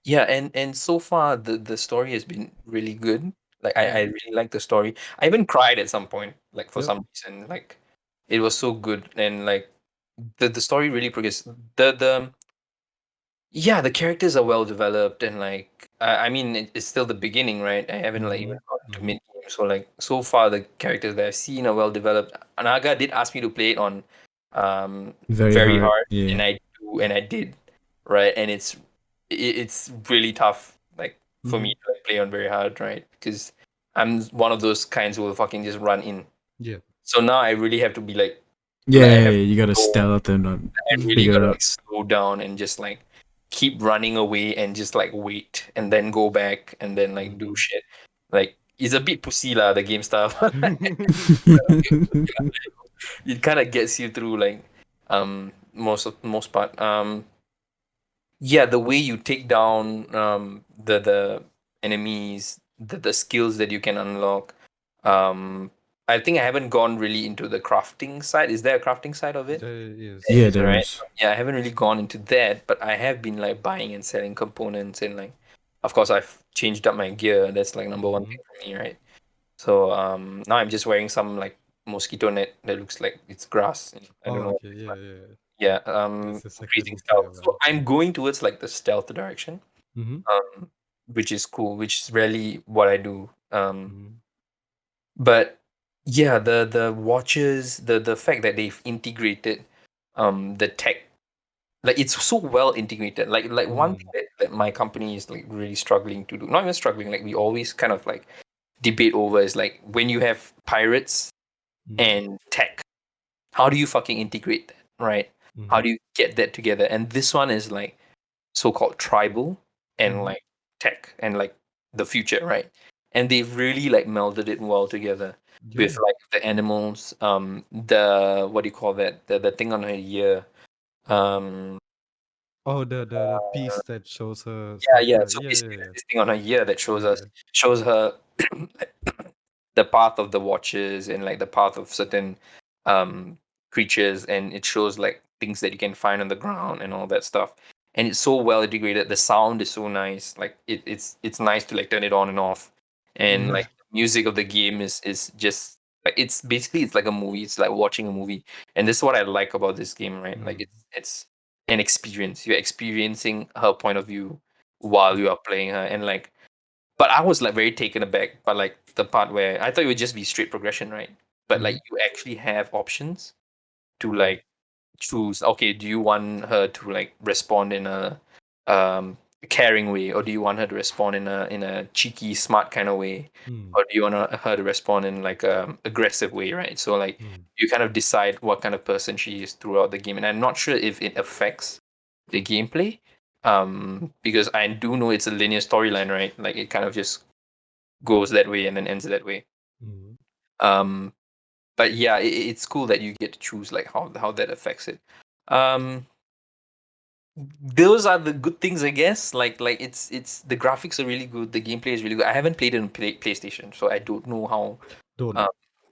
yeah, and so far the story has been really good. Like I Mhm. really like the story. I even cried at some point, like for Yep. some reason. Like it was so good, and like the story really progressed. The yeah, the characters are well developed, and like I mean it's still the beginning, right? I haven't like even Mhm. gotten to Mhm. mid game, so like so far the characters that I've seen are well developed. Anaga did ask me to play it on Very very hard. hard, Yeah. and I did, right? And it's really tough, like for me Mhm. to like, play on very hard, right? Because I'm one of those kinds who will fucking just run in. Yeah. So now I really have to be like I Yeah, have you gotta to stealth and I really figure gotta it out. like slow down and just like keep running away and just like wait and then go back and then like do Mhm. shit. Like it's a bit pussy lah, the game stuff. It kind of gets you through like most part. Yeah, the way you take down the enemies, the skills that you can unlock. Um I think I haven't gone really into the crafting side. Is there a crafting side of it? There is. There Yeah, is, there right? is. Yeah, I haven't really gone into that, but I have been like buying and selling components and like of course I've changed up my gear. That's like number one Mhm. thing for me, right? So now I'm just wearing some like mosquito net that looks like it's grass. I don't Oh, know. okay. Yeah, yeah. Yeah, That's the increasing second tier stealth. one. So I'm going towards like the stealth direction, Mhm. um, which is cool, which is really what I do. Mhm. But yeah, the watches, the fact that they've integrated the tech, like it's so well integrated. Like one thing Mm. that my company is like really struggling to do, not even struggling, like we always kind of like debate over is like when you have pirates Mhm. and tech, how do you fucking integrate that, right? How Mhm. do you get that together? And this one is like so-called tribal and Mhm. like tech and like the future, right? And they've really like melded it well together with Yeah. like the animals, the what do you call that? The thing on her ear. Um Oh, the piece that shows her yeah, stuff, yeah. right? So Yeah, basically yeah, there's this thing on her ear that yeah. Yeah. shows her the path of the watches and like the path of certain um creatures, and it shows like things that you can find on the ground and all that stuff. And it's so well integrated. The sound is so nice. Like it's nice to like turn it on and off. And Yeah. like the music of the game is just Like it's basically it's like a movie. It's like watching a movie, and this is what I like about this game, right? Like it's an experience. You're experiencing her point of view while you are playing her, and like, but I was like very taken aback by like the part where I thought it would just be straight progression, right? But like you actually have options to like choose. Okay, do you want her to like respond in a um caring way, or do you want her to respond in a cheeky, smart kind of way, or do you want her to respond in like a aggressive way, right? So like you kind of decide what kind of person she is throughout the game, and I'm not sure if it affects the gameplay, because I do know it's a linear storyline, right? Like it kind of just goes that way and then ends that way. Um, but yeah, it's cool that you get to choose like how that affects it. Um, those are the good things, I guess. Like it's the graphics are really good, the gameplay is really good. I haven't played it on PlayStation, so I don't know how. Don't. Um,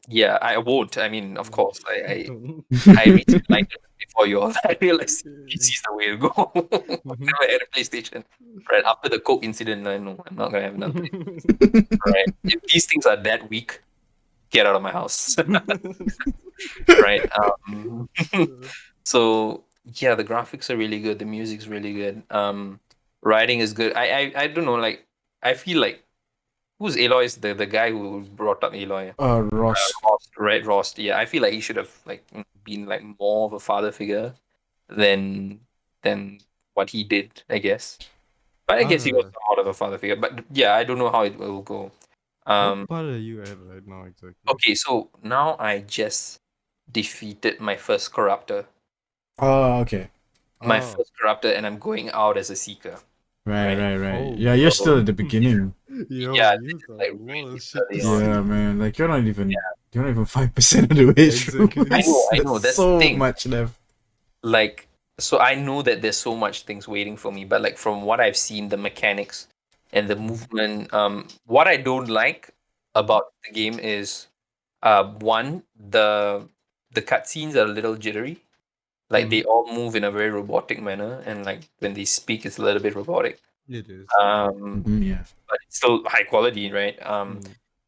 yeah, I won't. I mean, of course, Don't. I recently liked it before you all. I realized PC is the way to go. Never had a PlayStation. Right after the Coke incident, I know I'm not gonna have another. Right, if these things are that weak, get out of my house. Right. So yeah, the graphics are really good. The music's really good. Writing is good. I don't know. Like I feel like who's Aloy is the guy who brought up Aloy. Ross. Rost, right? Rost. Yeah, I feel like he should have like been like more of a father figure than than what he did. I guess. But I guess he was somewhat of a father figure. But yeah, I don't know how it will go. What Um. part are you at right now exactly? Okay, so now I just defeated my first corruptor. Oh, okay. My Oh. first corruptor, and I'm going out as a seeker. Right, Right. right, right. Oh, Yeah, you're So still at the beginning. Yo, yeah, you this is got like a lot really of shit to early on. Yeah, see. man. Like Yeah, you're not even 5% of the way through. Exactly. I know. There's That's the so thing. much left. Like, so I know that there's so much things waiting for me, but like from what I've seen, the mechanics and the movement, what I don't like about the game is, one, the cutscenes are a little jittery. Like they all move in a very robotic manner, and like when they speak, it's a little bit robotic. It is. Yeah. But it's still high quality, right?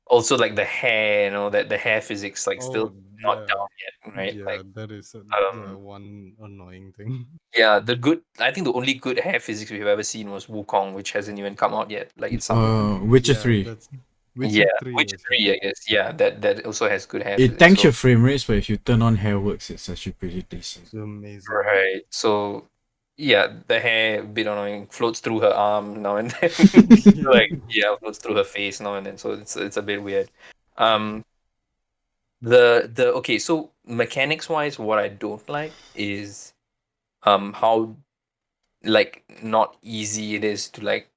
Also like the hair, that the hair physics like Oh, still not yeah. down yet, right? Yeah, Like that is the um one annoying thing. yeah, I think the only good hair physics we've ever seen was Wukong, which hasn't even come out yet. Like it's something. Witcher Yeah, 3. that's Yeah, Witcher 3 Witcher also. 3, I guess. Yeah, that also has good hair It physics. tanks So your frame rates, but if you turn on Hairworks, it's actually pretty decent. It's amazing. right. So yeah, the hair a bit annoying, floats through her arm now and then. Like yeah, floats through her face now and then. So it's a bit weird. Um the okay, so mechanics wise, what I don't like is how like not easy it is to like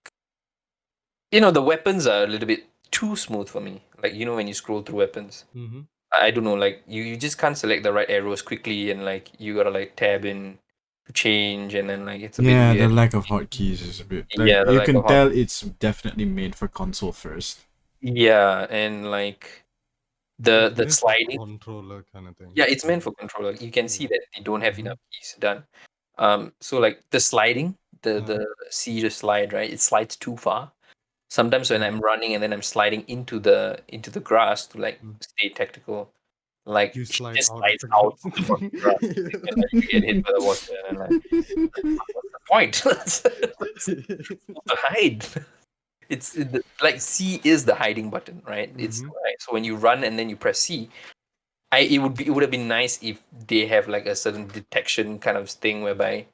the weapons are a little bit too smooth for me. Like when you scroll through weapons. Mm-hmm. I don't know, like you just can't select the right arrows quickly, and like you gotta like tab in to change, and then like it's a bit Yeah, the weird. lack of hotkeys is a bit like Yeah, the you lack can of tell it's definitely made for console first. yeah, and like It's the meant for sliding. controller kind of thing. Yeah, it's meant Right? for controller. You can see Yeah. that they don't have Mm-hmm. enough keys done. So like the sliding, Uh-huh. the C to slide, right? It slides too far. Sometimes when I'm Mm-hmm. running and then I'm sliding into the grass to like stay tactical, like You it slide just out of slides the out grass. of the fucking grass, and like you get hit by the water, and like what's the point? What's the hide? Like C is the hiding button, right? It's Mm-hmm. right. So when you run and then you press C, it would have been nice if they have like a certain detection kind of thing whereby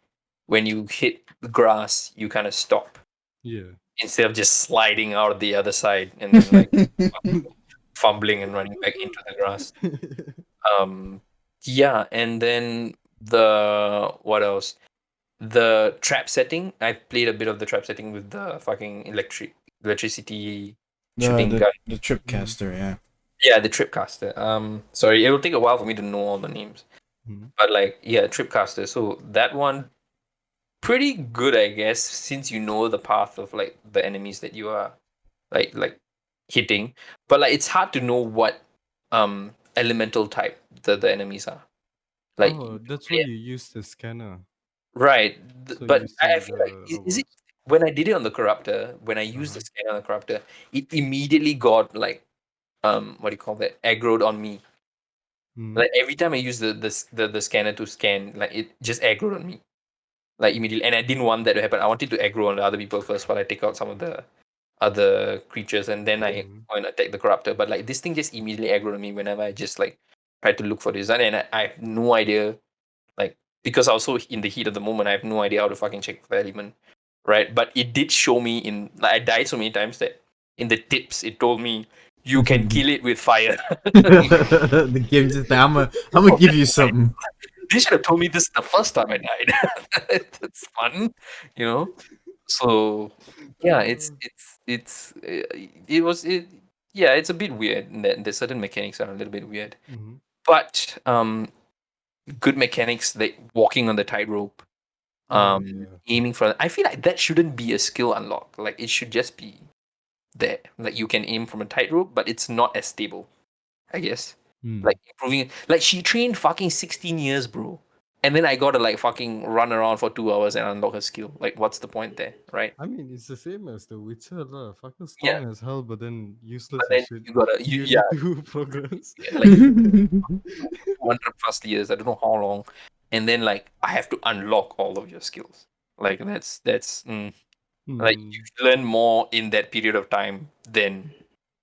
when you hit the grass, you kind of stop Yeah. instead of just sliding out the other side and then like fumbling and running back into the grass. Um, yeah, and then the what else? The trap setting. I played a bit of the trap setting with the fucking electricity tripping gun. The Mm-hmm. Tripcaster, yeah. Yeah, the tripcaster. Sorry, it will take a while for me to know all the names. Mm-hmm. But like, yeah, tripcaster. So that one pretty good, I guess, since you know the path of like the enemies that you are like hitting. But like it's hard to know what elemental type the enemies are. Like Oh, that's why you use the scanner. right. So But you I see feel like the is it robots. when I did it on the corruptor, when I used the Uh-huh. scanner on the corruptor, it immediately got like what do you call that, aggroed on me. Mm. Like every time I use the scanner to scan, like it just aggroed on me, like immediately. And I didn't want that to happen. I wanted to aggro on the other people first while I take out some of the other creatures, and then I Mm. go and attack the corruptor. But like this thing just immediately aggroed on me whenever I just like tried to look for design, and I have no idea, like because I was so in the heat of the moment, I have no idea how to fucking check for the element, right? But it did show me in, like I died so many times that in the tips it told me you can kill it with fire. The game just like, I'm gonna give you something. They should have told me this the first time I died. It's fun, you know. So yeah, Uh, it was it. Yeah, it's a bit weird. That the certain mechanics are a little bit weird, mhm. but good mechanics like walking on the tightrope, Oh yeah. aiming for. I feel like that shouldn't be a skill unlock. Like it should just be there. Like you can aim from a tightrope, but it's not as stable, I guess. Mm. Like improving it. Like she trained fucking 16 years, bro. And then I gotta like fucking run around for 2 hours and unlock her skill. Like, what's the point there, right? I mean, it's the same as the Witcher, lah. Fucking Yeah. strong as hell, but then But useless as then shit. you gotta, You yeah, need to progress. yeah, like 200 plus years. I don't know how long. And then like I have to unlock all of your skills. Like like Hmm. you learn more in that period of time than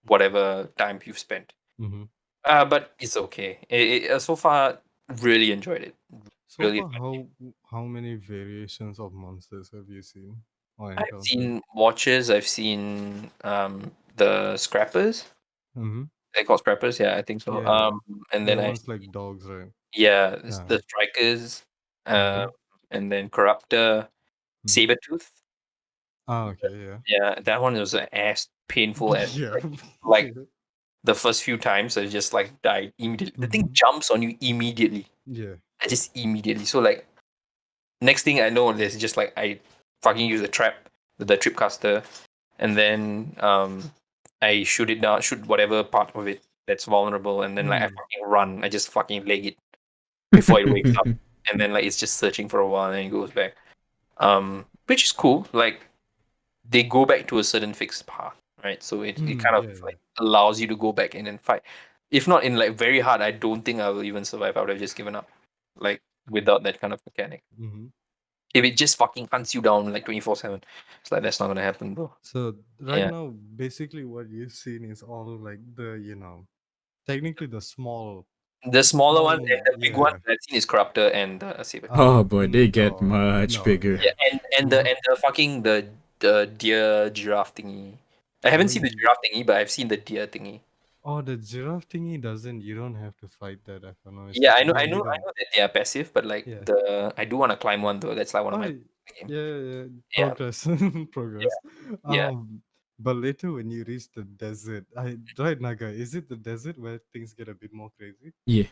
whatever time you've spent. Mm-hmm. But it's okay. So far, really enjoyed it. So Really far, enjoyed it. how many variations of monsters have you seen or I've encountered? seen watches. I've seen the scrappers. Mm-hmm. They're called scrappers. Yeah, I think so. Yeah, yeah. And then They're I ones like dogs, right? yeah, Yeah. the strikers. Mm-hmm. And then corruptor, Mm-hmm. saber tooth. Ah, okay, yeah. Yeah, that one was as painful as Yeah. like Yeah. the first few times. I just like died immediately. The thing Mm-hmm. jumps on you immediately. Yeah. I just immediately. So like next thing I know, there's just like I fucking use the trap, the trip caster, and then I shoot it down, shoot whatever part of it that's vulnerable, and then like I Hmm. fucking run. I just fucking leg it before it wakes up, and then like it's just searching for a while, and then it goes back. Which is cool. Like they go back to a certain fixed path, right? So it Hmm. kind of Yeah, yeah. like allows you to go back in and fight. If not in like very hard, I don't think I will even survive. I would have just given up, like without that kind of mechanic. Mm-hmm. If it just fucking hunts you down like 24/7, it's like that's not gonna happen, bro. So right Yeah, now, basically what you've seen is all like technically the the smaller small ones and one. the big one Yeah. that I've seen is Corruptor and Saber. Oh boy, they get No, much no, bigger. Yeah, yeah. and the fucking the deer giraffe thingy. I Oh, haven't seen the giraffe thingy, but I've seen the deer thingy. the giraffe thingy doesn't. You don't have to fight that. If I'm not Yeah, I mistaken. know, Yeah, I you know, I don't. know that they are passive, but like Yeah. I do want to climb one though. That's like one of Oh, my yeah, goals in the game. yeah, yeah. Yeah, Progress, yeah, progress. yeah. But later when you reach the desert, right, Naga, is it the desert where things get a bit more crazy? Yeah,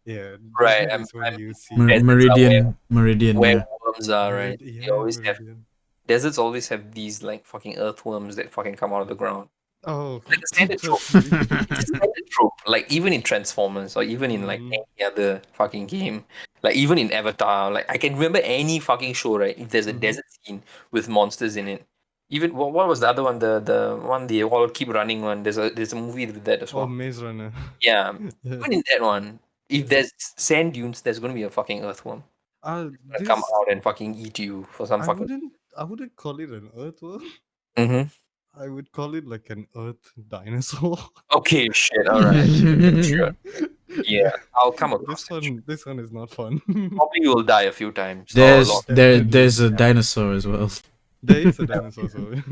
Yeah, Right. desert is when I'm you see deserts are Meridian, where yeah. worms are, right? They Yeah, always have Meridian. deserts always have these like fucking earthworms that fucking come out of the ground. Oh, Like a standard trope. trust me. It's a standard trope. Like even in Transformers or even in like Mm-hmm. any other fucking game, like even in Avatar, like I can remember any fucking show, right? If there's a Mm-hmm. desert scene with monsters in it. Even what was the other one? The one they all keep running one. There's a movie with that as Oh, well. Maze Runner. Yeah. Yeah, Even in that one, if yeah. there's sand dunes, there's gonna be a fucking earthworm gonna come This out and fucking eat you for some fucking. I wouldn't call it an earthworm. Mm-hmm. I would call it like an earth dinosaur. Okay, shit. All right. Sure. Yeah, Yeah, I'll come across it. this one is not fun. Probably will die a few times or a lot. Definitely. There's a dinosaur as well. There is a dinosaur, sorry.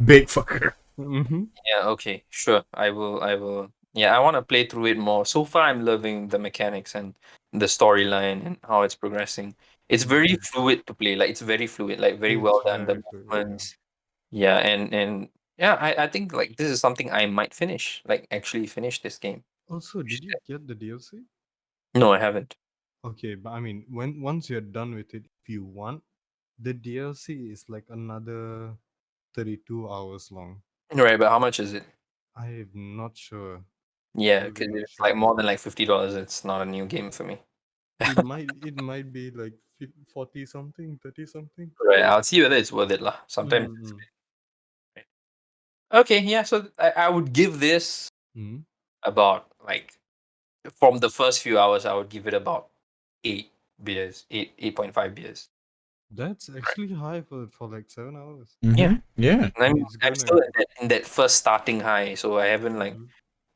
Big fucker. Mm-hmm. Yeah, okay, sure. I will. Yeah, I want to play through it more. So far, I'm loving the mechanics and the storyline and how it's progressing. It's very Mm. fluid to play. Like it's very fluid, like very It's well done. The very fluid, yeah. movements. Yeah, and yeah, I think like this is something I might finish. Like actually finish this game. Also, did you get the DLC? No, I haven't. Okay, but I mean, once you're done with it, if you want, the DLC is like another 32 hours long. Right, but how much is it? I'm not sure. Yeah, Really because not it's like sure. more than like $50. It's not a new game for me. It might be like 40 something, 30 something. Right, I'll see whether it's worth it lah. Sometimes. Mm-hmm. Okay, yeah. So I would give this Mm-hmm. about like from the first few hours, I would give it about 8 beers, 8.5 beers. That's actually high for like 7 hours. Yeah. Yeah. I mean, It's I'm gonna. still in that first starting high, so I haven't like Mhm.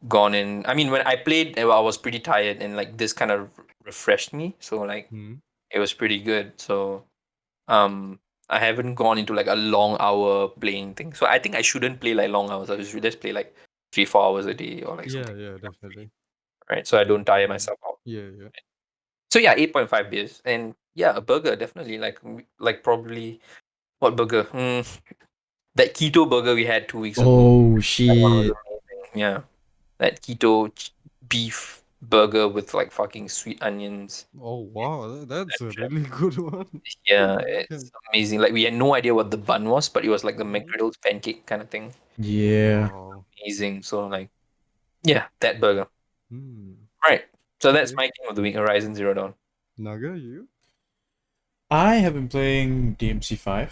gone in. I mean, when I played, I was pretty tired, and like this kind of refreshed me. So like Hmm. it was pretty good. So I haven't gone into like a long hour playing thing. So I think I shouldn't play like long hours. I should just play like 3-4 hours a day or like Yeah, something. yeah, definitely. Right. So I don't tire Mm. myself out. Yeah, yeah. So yeah, 8.5 beers. And yeah, a burger, definitely. Like probably what burger? That keto burger we had 2 weeks ago. Oh That one was shit. amazing. Yeah. That beef burger with like fucking sweet onions. Oh wow, that's a really good one. Yeah, I it's can. amazing. Like we had no idea what the bun was, but it was like the Mhm. McGriddle's pancake kind of thing. Yeah. Wow. Amazing. So like, yeah, that burger. Hmm. Right. So that's Okay. my game of the week, Horizon Zero Dawn. Naga, you? I have been playing DMC5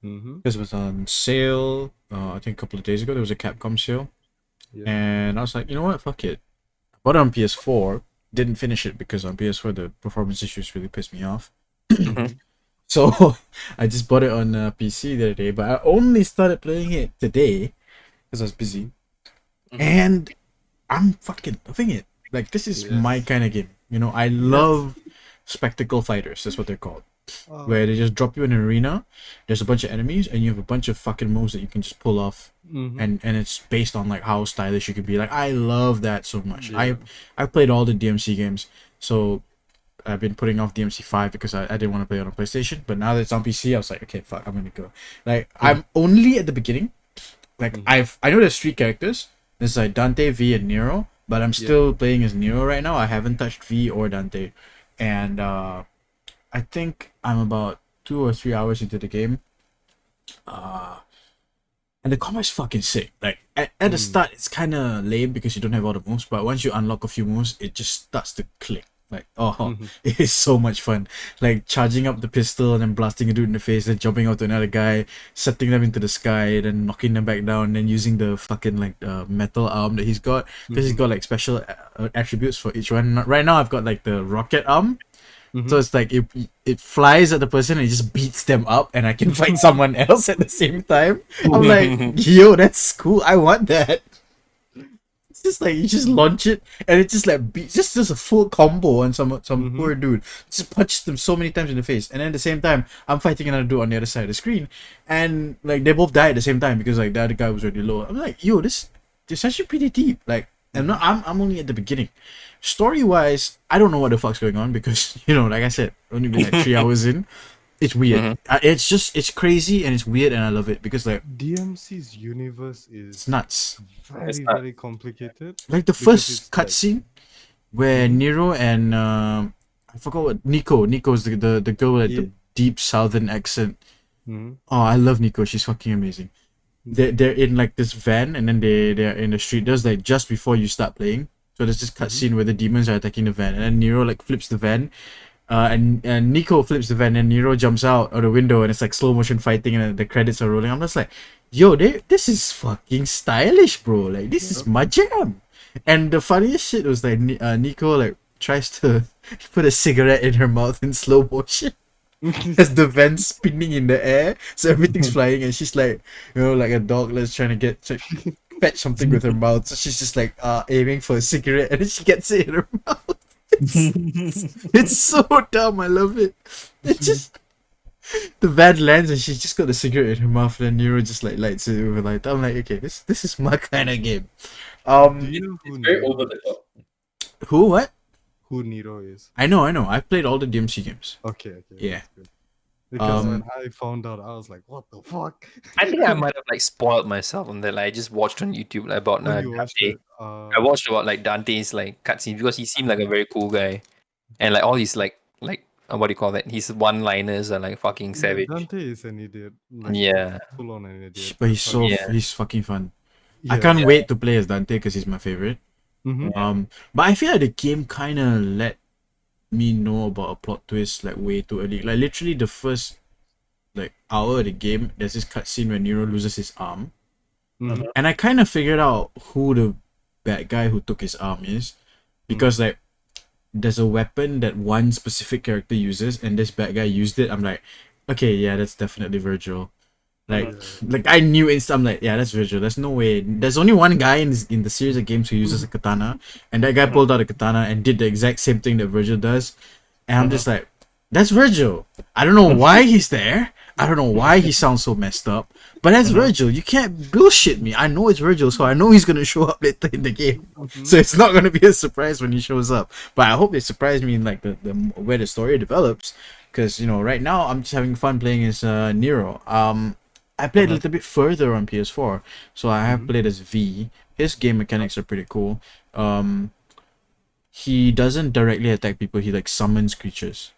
Mm-hmm. because it was on sale. I think a couple of days ago there was a Capcom sale, Yeah. and I was like, you know what, fuck it. Bought it on PS4. Didn't finish it because on PS4 the performance issues really pissed me off. Mm-hmm. So I just bought it on PC the other day, but I only started playing it today because I was busy, Mm-hmm. and I'm fucking loving it. Like this is my Yes. kind of game. You know, I love spectacle fighters. That's what they're called. Where they just drop you in an arena, there's a bunch of enemies, and you have a bunch of fucking moves that you can just pull off, Mm-hmm. and it's based on like how stylish you can be. Like I love that so much. Yeah. I played all the DMC games, so I've been putting off DMC5 because I didn't want to play it on PlayStation. But now that it's on PC, I was like, okay, fuck, I'm gonna go. Like I'm only at the beginning. Like Mhm. I know there's 3 characters. There's like Dante, V, and Nero, but I'm still playing as Nero right now. I haven't touched V or Dante, and I think I'm about 2 or 3 hours into the game. And the combat's fucking sick. Like at the start, it's kind of lame because you don't have all the moves, but once you unlock a few moves, it just starts to click. Like Mhm. it is so much fun. Like charging up the pistol and then blasting a dude in the face, then jumping out to another guy, setting them into the sky, then knocking them back down, and then using the fucking like metal arm that he's got because he's got like special attributes for each one. Right now, I've got like the rocket arm. Mhm. So it's like it flies at the person and it just beats them up, and I can fight someone else at the same time. I'm like, yo, that's cool. I want that. It's just like you just launch it and it just like beats just a full combo on some poor dude. Just punch them so many times in the face, and then at the same time I'm fighting another dude on the other side of the screen, and like they both die at the same time because like the other guy was already low. I'm like, yo, this actually pretty deep. Like I'm only at the beginning. Story wise, I don't know what the fuck's going on because like I said, only been like 3 hours in. It's weird. Mm-hmm. It's crazy and it's weird and I love it because like DMC's universe it's is nuts. It's very, not. very complicated Like the because first it's like. cutscene where Mhm. Nero and I forgot what Nico's the girl with Yeah. the deep southern accent. Mhm. Oh, I love Nico. She's fucking amazing. They're in like this van and then they're in the street. That's like just before you start playing. So there's this cutscene where the demons are attacking the van and then Nero like flips the van. And Nico flips the van and Nero jumps out of the window and it's like slow motion fighting and the credits are rolling. I'm just like, yo, this is fucking stylish, bro. Like this is my jam. And the funniest shit was like Nico like tries to put a cigarette in her mouth in slow motion as the van's spinning in the air, so everything's flying, and she's like, like a dog that's trying to fetch something with her mouth. So she's just like aiming for a cigarette, and then she gets it in her mouth. It's so dumb. I love it. It just the van lands and she's just got the cigarette in her mouth, and then Nero just like lights it over light. I'm like, okay, this is my kind of game. Do you know It's who very Nero over is? the top. Who? What? Who Nero is? I know. I've played all the DMC games. Okay. Yeah. That's good. Because when Um. I found out, I was like, "What the fuck?" I think I might have like spoiled myself on that. Like I just watched on YouTube like about Oh, you watched Dante. it? I watched about like Dante's like cutscenes because he seemed like a very cool guy, and like all his like what do you call that? His one-liners are like fucking Yeah, savage. Dante is an idiot. Like Yeah, full on an idiot. But he's That's how. Yeah. he's fucking fun. I Yeah. can't Yeah. wait to play as Dante because he's my favorite. Mm-hmm. But I feel like the game kind of let me know about a plot twist like way too early. Like literally the first like hour of the game, there's this cutscene where Nero loses his arm, Mm-hmm. and I kind of figured out who the bad guy who took his arm is, because like there's a weapon that one specific character uses, and this bad guy used it. I'm like, okay, yeah, that's definitely Virgil. Like, Yeah. like I knew it. I'm like, yeah, that's Virgil. There's no way. There's only one guy in the series of games who uses a katana, and that guy pulled out a katana and did the exact same thing that Virgil does. And I'm just like, that's Virgil. I don't know why he's there. I don't know why he sounds so messed up. But that's Virgil. You can't bullshit me. I know it's Virgil, so I know he's gonna show up later in the game. So it's not gonna be a surprise when he shows up. But I hope they surprise me in like the where the story develops. Because right now I'm just having fun playing as Nero. I played a little bit further on PS4, so I have played as V. His game mechanics are pretty cool. He doesn't directly attack people. He like summons creatures.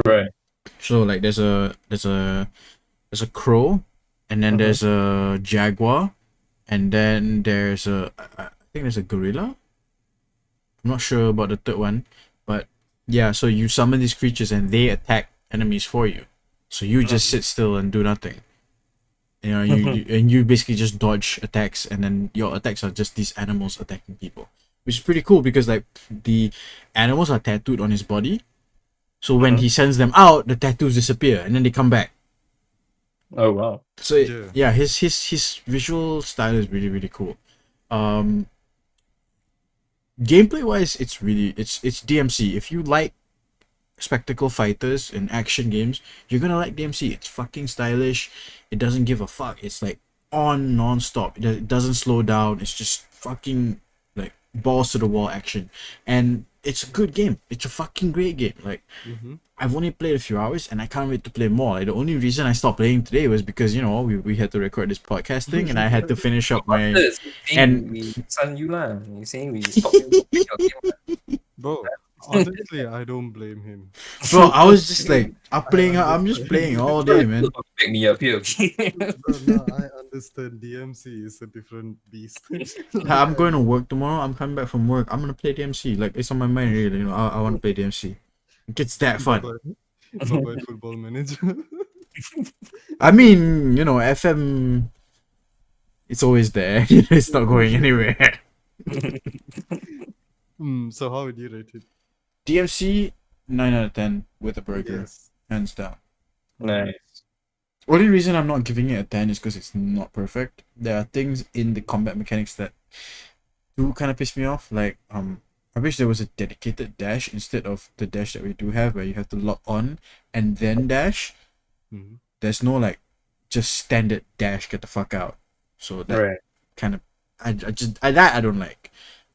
Right. So like there's a crow, and then there's a jaguar, and then there's I think there's a gorilla. I'm not sure about the third one, but yeah. So you summon these creatures, and they attack enemies for you. So you just sit still and do nothing. You basically just dodge attacks, and then your attacks are just these animals attacking people, which is pretty cool because like the animals are tattooed on his body. So when he sends them out, the tattoos disappear and then they come back. Oh wow. So yeah, his visual style is really really cool. Gameplay wise, it's DMC. If you like spectacle fighters and action games, you're gonna like DMC. It's fucking stylish. It doesn't give a fuck. It's like on non-stop. It doesn't slow down. It's just fucking like balls to the wall action, and it's a good game. It's a fucking great game. Like I've only played a few hours and I can't wait to play more. Like, the only reason I stopped playing today was because we had to record this podcast thing and I had to finish up my and we son you lah. You saying we stop him from playing your game lah. Bro, honestly, I don't blame him. bro, I was just like I'm just playing all day, man. Pick me up here, okay? Bro, no, I understand. DMC is a different beast. I'm going to work tomorrow. I'm coming back from work. I'm gonna play DMC. Like, it's on my mind really. I want to play DMC. It gets that fun. Bye-bye, Football Manager. I mean, FM, it's always there. It's not going anywhere. So how would you rate it? DMC 9 out of 10 with a burger, Yes. hands down. Nice. Only reason I'm not giving it a 10 is because it's not perfect. There are things in the combat mechanics that do kind of piss me off. Like, I wish there was a dedicated dash instead of the dash that we do have, where you have to lock on and then dash. There's no like just standard dash, get the fuck out. So that kind of I don't like.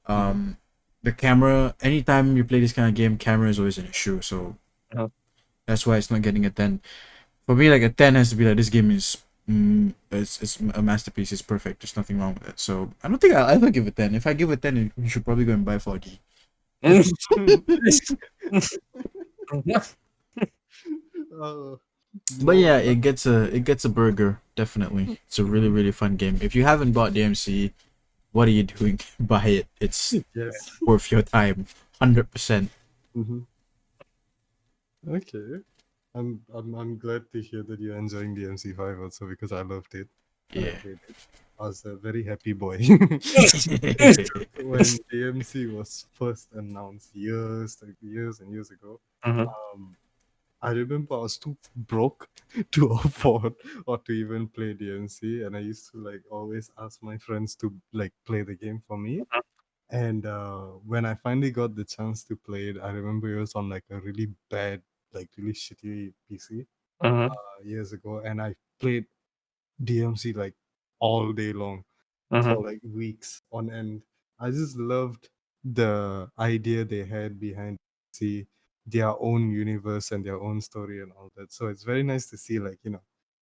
The camera, anytime you play this kind of game, camera is always an issue. So that's why it's not getting a 10. For me, like a 10 has to be like, this game is it's a masterpiece. It's perfect. There's nothing wrong with it. So I don't think I'll ever give it 10. If I give it 10, you should probably go and buy 4D. But yeah, it gets a burger, definitely. It's a really really fun game. If you haven't bought DMC, what are you doing? Buy it. It's worth your time, 100%. Okay, I'm glad to hear that you're enjoying DMC5 also, because I loved it. Yeah. I was a very happy boy when DMC was first announced years and years ago. I remember I was too broke to afford or to even play DMC, and I used to like always ask my friends to like play the game for me. And when I finally got the chance to play it, I remember it was on like a really bad, like really shitty PC years ago, and I played DMC like all day long for like weeks on end. I just loved the idea they had behind see their own universe and their own story and all that. So it's very nice to see like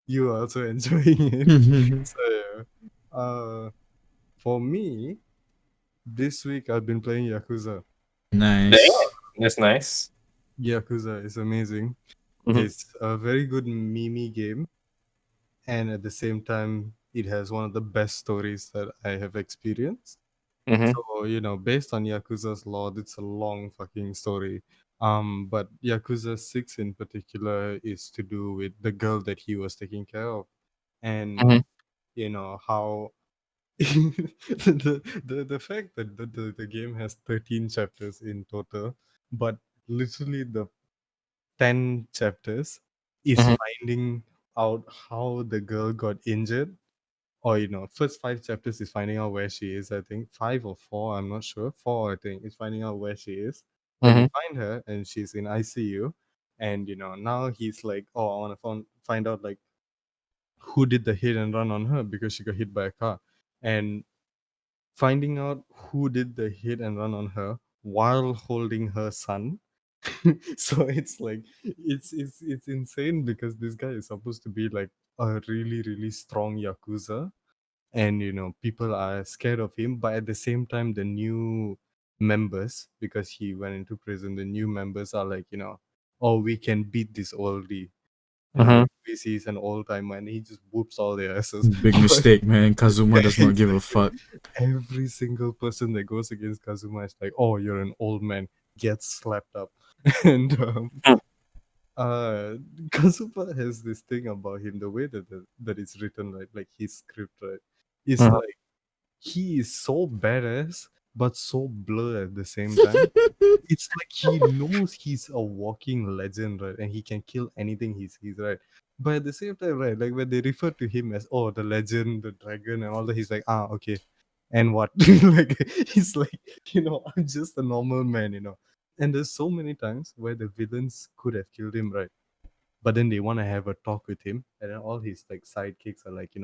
you are also enjoying it. So yeah. For me, this week I've been playing Yakuza. Nice. That's nice. Yakuza is amazing. It's a very good meme game, and at the same time it has one of the best stories that I have experienced. So, based on Yakuza's lore, it's a long fucking story. But Yakuza 6 in particular is to do with the girl that he was taking care of. And how the fact that the game has 13 chapters in total, but literally the 10 chapters is Mhm. finding out how the girl got injured. Or first 5 chapters is finding out where she is. I think 5 or 4, I'm not sure. 4, I think, is finding out where she is. Then they Mhm. find her and she's in ICU. And now he's like, oh, I want to find out like who did the hit and run on her because she got hit by a car. And finding out who did the hit and run on her while holding her son. So it's like it's insane because this guy is supposed to be like a really really strong yakuza, and people are scared of him, but at the same time the new members, because he went into prison, the new members are like, oh, we can beat this oldie. Mhm. Like he's an old timer and he just whoops all their asses. Big But mistake, man. Kazuma does not give a exactly, fuck. every single person that goes against Kazuma is like, oh, you're an old man, gets slapped up. And uh Kazuma has this thing about him, the way that it's written, right? Like his script, right? It's Mhm. like he is so badass but so blur at the same time. It's like he knows he's a walking legend, right? And he can kill anything he sees, right? But at the same time, right, like when they refer to him as, oh, the legend, the dragon, and all that, he's like, ah, okay. And what? Like he's like, I'm just a normal man. And there's so many times where the villains could have killed him, right? But then they want to have a talk with him, and then all his like sidekicks are like,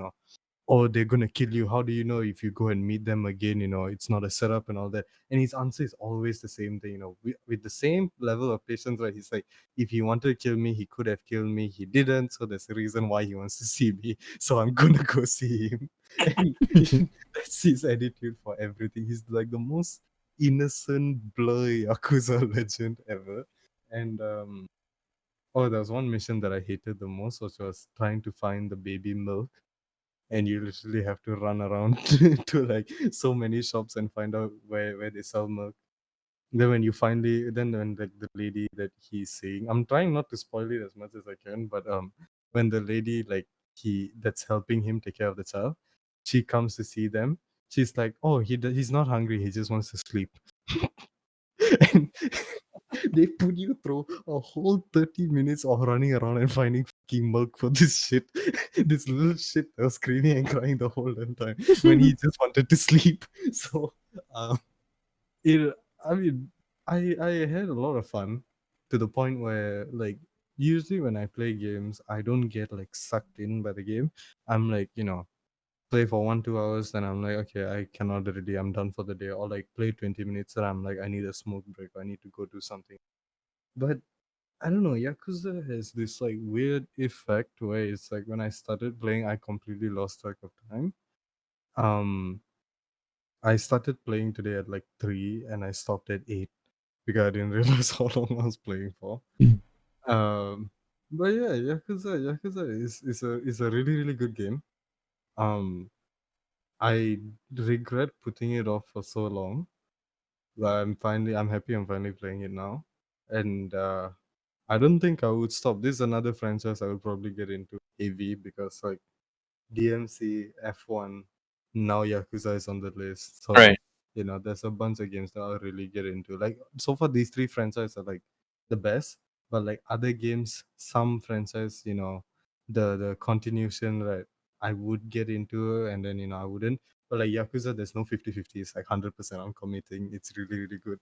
oh, they're gonna kill you. How do you know if you go and meet them again? It's not a setup and all that. And his answer is always the same thing. With the same level of patience, right? He's like, if he wanted to kill me, he could have killed me. He didn't, so there's a reason why he wants to see me. So I'm gonna go see him. And that's his attitude for everything. He's like the most innocent blur yakuza legend ever. And oh, there was one mission that I hated the most, which was trying to find the baby milk, and you literally have to run around to like so many shops and find out where they sell milk. Then when you finally, then when the lady that he's seeing, I'm trying not to spoil it as much as I can, but when the lady, like, he that's helping him take care of the child, she comes to see them. She's like, oh, he's not hungry, he just wants to sleep. And they put you through a whole 30 minutes of running around and finding fucking milk for this shit. This little shit that was screaming and crying the whole damn time when he just wanted to sleep. So, um, it, I mean, I had a lot of fun, to the point where, like, usually when I play games, I don't get like sucked in by the game. I'm like, play for 1-2 hours, then I'm like, okay, I cannot already, I'm done for the day. Or like play 20 minutes and I'm like, I need a smoke break, I need to go do something. But I don't know, Yakuza has this like weird effect where it's like when I started playing, I completely lost track of time. um I started playing today at like 3 and I stopped at 8 because I didn't realize how long I was playing for. um but yeah, Yakuza is a really really good game. um I regret putting it off for so long, but I'm happy I'm finally playing it now. And I don't think I would stop. This is another franchise I would probably get into, AV, because like DMC, F1, now Yakuza is on the list. So Right. there's a bunch of games that I'll really get into. Like so far, these three franchises are like the best. But like other games, some franchise, the continuation, right, I would get into, and then I wouldn't. But like Yakuza, there's no 50-50. It's like 100% I'm committing. It's really really good.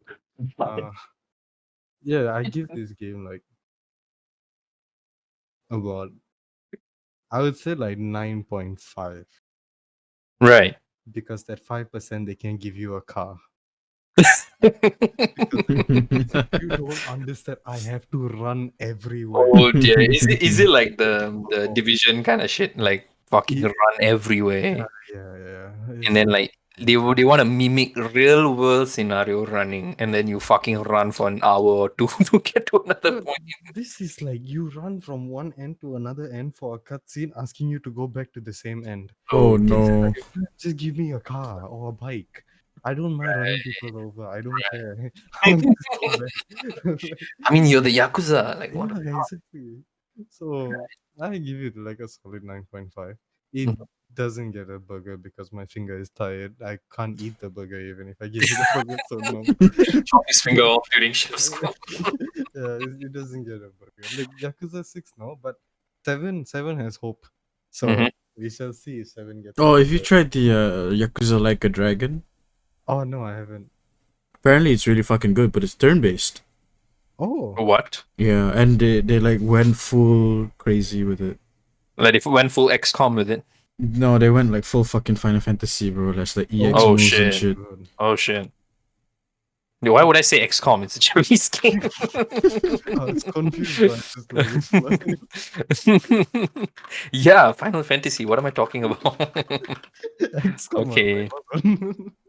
Uh, yeah, I give this game like about, I would say like 9.5, Right. because that 5% they can give you a car. Oh Because you don't understand. I have to run everywhere. dear. Is it like the Oh, division kind of shit? Like fucking it, run everywhere. yeah. And It's then like they want to mimic real world scenario running, and then you fucking run for an hour or two to get to another dude, point. this is like you run from one end to another end for a cutscene asking you to go back to the same end. Oh Oh Just, no. just give me a car or a bike. I don't mind running people over. I don't care. I'll just go back. I mean, you're the Yakuza. Like, what the Yeah, exactly. So I give it like a solid 9.5. It fuck? doesn't get a burger because my finger is tired. I can't eat the burger even if I give it a burger. So no. Chop his finger off during shift school. Yeah, it doesn't get a burger. Like Yakuza 6, no, but 7 has hope. So Mhm. we shall see if 7 gets Oh, a if you burger. tried the Yakuza Like a Dragon, Oh no, I haven't. apparently it's really fucking good, but it's turn based. Oh, What? Yeah, and they like went full crazy with it. Like if we went full XCOM with it. No, they went like full fucking Final Fantasy, bro. That's like EX Oh, moves and shit. shit. good. Oh shit. Why would I say XCOM? It's a Japanese game. I was confused, but just let it fly. Yeah, Final Fantasy. What am I talking about? XCOM, Okay.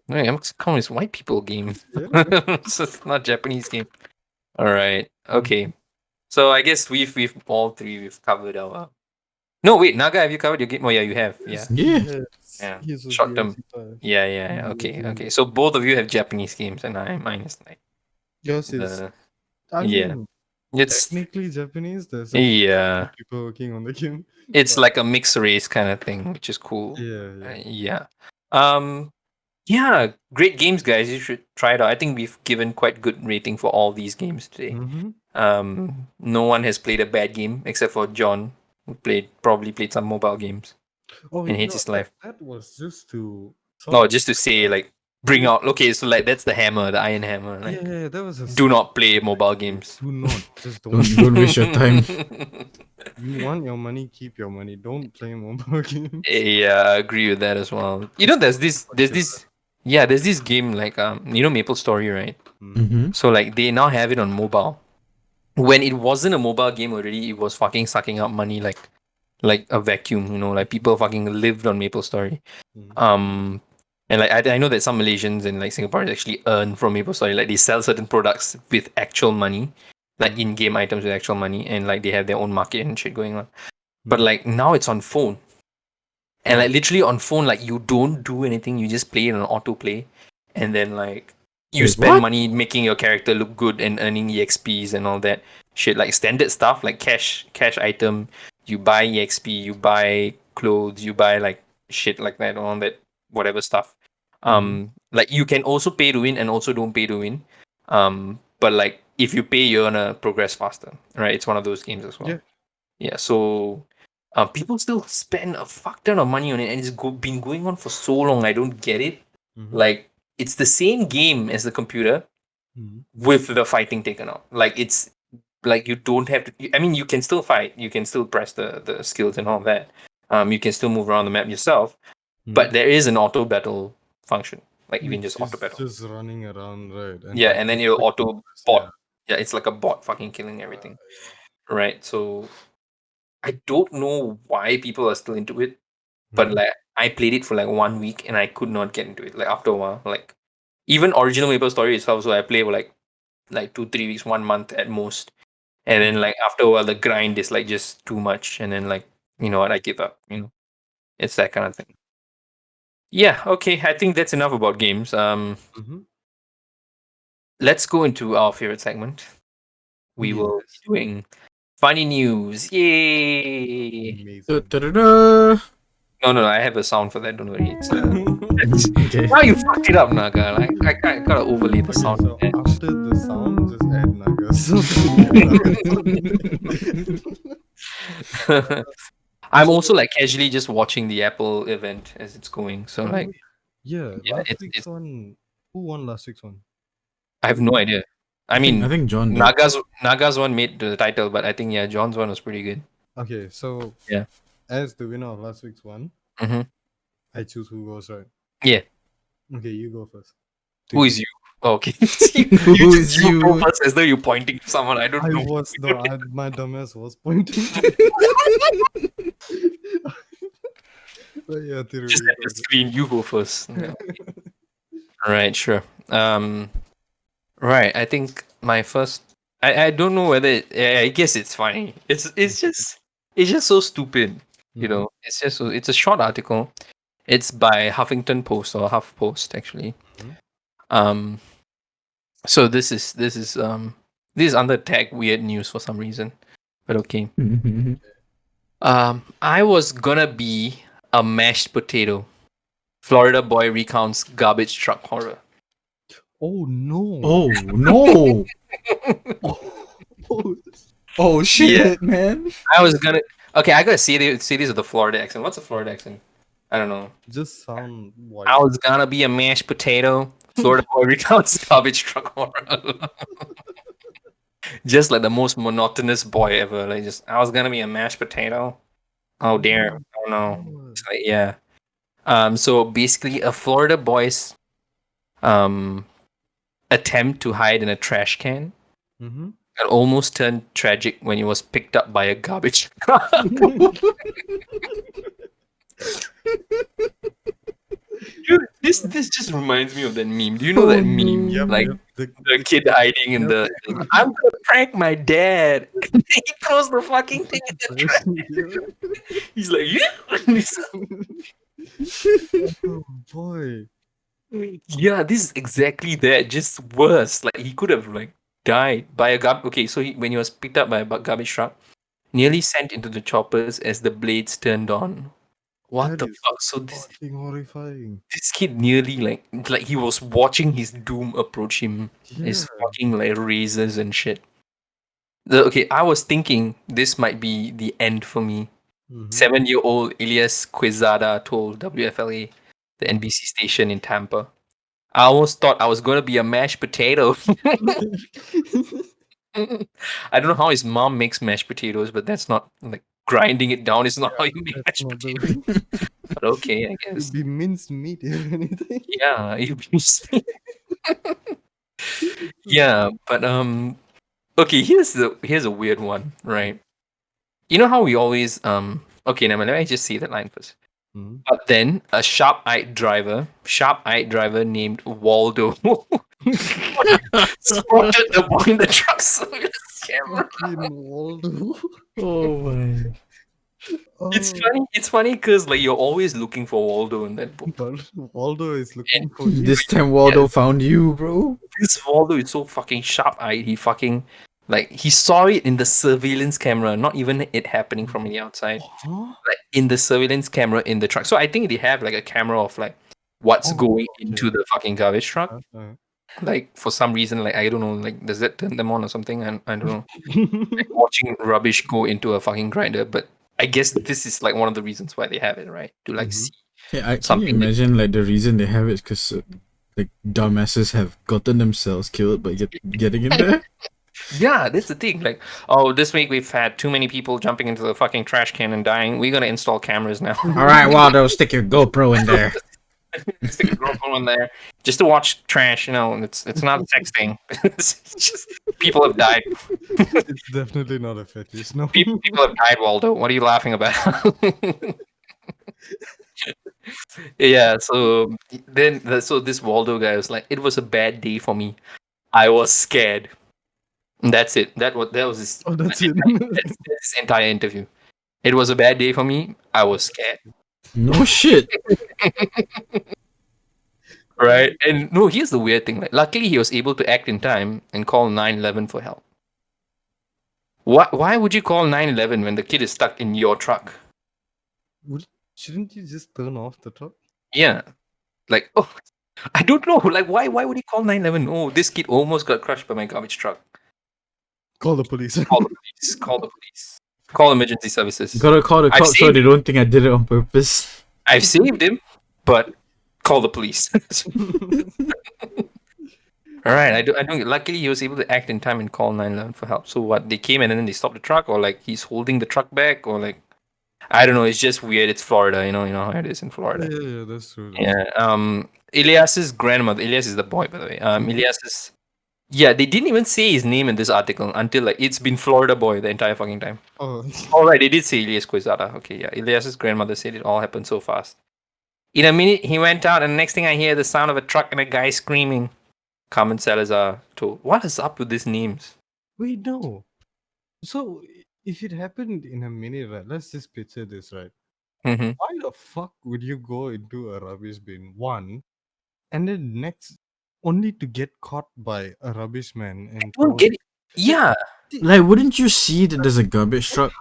No, XCOM is white people game. Yeah. So it's not Japanese game. All right. Okay. So I guess we've all three we've covered our. No, wait, Naga, have you covered your game? Oh yeah, you have. Yeah. Yeah. Yeah. He's with Short the term. LC5. Yeah. Okay. So both of you have Japanese games, and mine is like Yours is. the I yeah. mean, It's technically Japanese. There's a few yeah. people working on the game. It's but- like a mixed race kind of thing, which is cool. Yeah. Yeah. Yeah, great games, guys. You should try it out. I think we've given quite good rating for all these games today. No one has played a bad game except for John, who probably played some mobile games Oh, and hates his life. That was just to. No, just to say, like, bring out. Okay, so like that's the hammer, the iron hammer. Like, Yeah, that was a. do not play mobile games. Do not. Just don't. Don't waste your time. You want your money, keep your money. Don't play mobile games. Yeah, I agree with that as well. You know, there's this game like Maple Story, right? Mm-hmm. So like they now have it on mobile. When it wasn't a mobile game already, it was fucking sucking up money like a vacuum. Like people fucking lived on Maple Story. And like I know that some Malaysians and like Singaporeans actually earn from Maple Story. Like they sell certain products with actual money, like in-game items with actual money, and like they have their own market and shit going on. But like now it's on phone. And like literally on phone, like you don't do anything, you just play it on autoplay, and then like you Wait, spend what? money making your character look good and earning EXPs and all that shit, like standard stuff, like cash item. You buy EXP, you buy clothes, you buy like shit like that, all that whatever stuff. Like you can also pay to win and also don't pay to win. But like if you pay, you're gonna progress faster, right? It's one of those games as well. Yeah. So. People still spend a fuck ton of money on it, and it's been going on for so long. I don't get it. Like it's the same game as the computer, with the fighting taken out. Like it's like you don't have to. I mean, you can still fight. You can still press the skills and all that. You can still move around the map yourself, but there is an auto battle function. Like you can just auto battle. Just running around, right? And then it'll auto bot. Yeah, it's like a bot fucking killing everything. Right. So I don't know why people are still into it, but like I played it for like 1 week and I could not get into it. Like after a while, like even original Maple Story itself, so I play for like 2-3 weeks, 1 month at most, and then like after a while the grind is like just too much, and then like you know what, I give up. It's that kind of thing. Yeah. Okay. I think that's enough about games. Let's go into our favorite segment. We will be doing funny news. Yay! Amazing. Da-da-da-da. No, I have a sound for that. Don't worry. It's Okay. now you fucked it up, Naga. Like I gotta overlay the sound. So after the sound, just add Nagas. I'm also like casually just watching the Apple event as it's going. So like, last week's one. Who won last week's one? I have no idea. I mean, I think John did. Naga's one made the title, but I think John's one was pretty good. Okay, so as the winner of last week's one, I choose who goes, right? Yeah. Okay, you go first. Who is you? Oh, okay. Who is you? Go first as though you're pointing to someone. I don't know. My dumbass was pointing. But yeah, Thiru, Just at the screen, you go first. All right, sure. Right. I think my first. I don't know whether I guess it's funny. It's just so stupid. It's just it's a short article. It's by Huffington Post or HuffPost actually. So this is under tag weird news for some reason, but okay. I was gonna be a mashed potato. Florida boy recounts garbage truck horror. Oh no. Oh no! Oh, Oh shit, man! I was gonna. Okay, I gotta see these with the Florida accent. What's a Florida accent? I don't know. just sound white. I was gonna be a mashed potato. Florida boy recounts garbage truck horror. Just like the most monotonous boy ever. Like just, I was gonna be a mashed potato. Oh dear. Oh no. God. It's like, yeah. So basically, a Florida boy's attempt to hide in a trash can Mm-hmm. it almost turned tragic when he was picked up by a garbage truck. Dude, this just reminds me of that meme. Do you know Oh, that no. meme? Yep, Like yep. the kid hiding in the. I'm gonna prank my dad. He throws the fucking thing in the trash. He's like, Oh boy. yeah, this is exactly that. Just worse. Like he could have like died by a garbage. Okay, so when he was picked up by a garbage truck, nearly sent into the choppers as the blades turned on. What That the is fuck? So this fucking horrifying. this kid nearly like he was watching his doom approach him. His Yeah. fucking like razors and shit. Okay, I was thinking this might be the end for me. Mhm. 7-year-old Elias Quezada told WFLA, the NBC station in Tampa. I almost thought I was gonna be a mashed potato. I don't know how his mom makes mashed potatoes, but that's not like grinding it down is not how you make That's mashed not the potatoes. way. But okay, I guess. It'd be minced meat if anything. Yeah, yeah, but okay, here's a weird one, right? You know how we always okay, never mind, let me just see that line first. Mhm. But then a sharp-eyed driver named Waldo spotted the boy in the truck surveillance camera. Fucking Waldo. Oh my! It's Oh, funny. It's funny because like you're always looking for Waldo in that book. but Waldo is looking for you. This time Waldo found you, bro. This Waldo is so fucking sharp-eyed. He fucking like he saw it in the surveillance camera, not even it happening from the outside. Huh? Like in the surveillance camera in the truck. So I think they have like a camera of like what's Oh, going okay. into the fucking garbage truck. Uh-uh. Like for some reason, like I don't know, like does that turn them on or something? I don't know. Like watching rubbish go into a fucking grinder, but I guess this is like one of the reasons why they have it, right? To like Mhm. see Hey, can you something that- imagine like the reason they have it is because like dumbasses have gotten themselves killed by getting in there? Yeah, that's the thing. Like, oh, this week we've had too many people jumping into the fucking trash can and dying. We're gonna install cameras now. All right, Waldo, stick your GoPro in there. Stick a GoPro in there just to watch trash. You know, it's not a sex thing. It's just people have died. It's definitely not a fetish. No. People have died, Waldo. What are you laughing about? Yeah. So then, so this Waldo guy was like, "It was a bad day for me. I was scared." And that's it. That was his. Oh, that's it. That's his entire interview. It was a bad day for me. I was scared. No shit. Right? And no, here's the weird thing. Like, luckily, he was able to act in time and call 911 for help. Why would you call 911 when the kid is stuck in your truck? Shouldn't you just turn off the truck? Yeah. Like, oh, I don't know. Like, why would he call 911? Oh, this kid almost got crushed by my garbage truck. Call the police. Call the police. Call the police. Call emergency services. Gotta call the I've cops so saved they don't think I did it on purpose. I've saved him, but call the police. All right, I don't. Luckily, he was able to act in time and call 911 for help. So what? They came and then they stopped the truck, or like he's holding the truck back, or like I don't know. It's just weird. It's Florida, you know how it is in Florida. Yeah, that's true. Yeah. Elias's grandmother. Elias is the boy, by the way. Elias's. Yeah, they didn't even say his name in this article until like it's been Florida boy the entire fucking time. Oh, All right, they did say Elias Quezada. Okay, yeah. Elias's grandmother said it all happened so fast. In a minute, he went out, and the next thing I hear, the sound of a truck and a guy screaming. Carmen Salazar told. What is up with these names? wait, no. So, if it happened in a minute, right? Let's just picture this, right? Mm-hmm. Why the fuck would you go into a rubbish bin? One, and then next, only to get caught by a rubbish man and Don't get it. Yeah, Like, wouldn't you see that there's a garbage truck?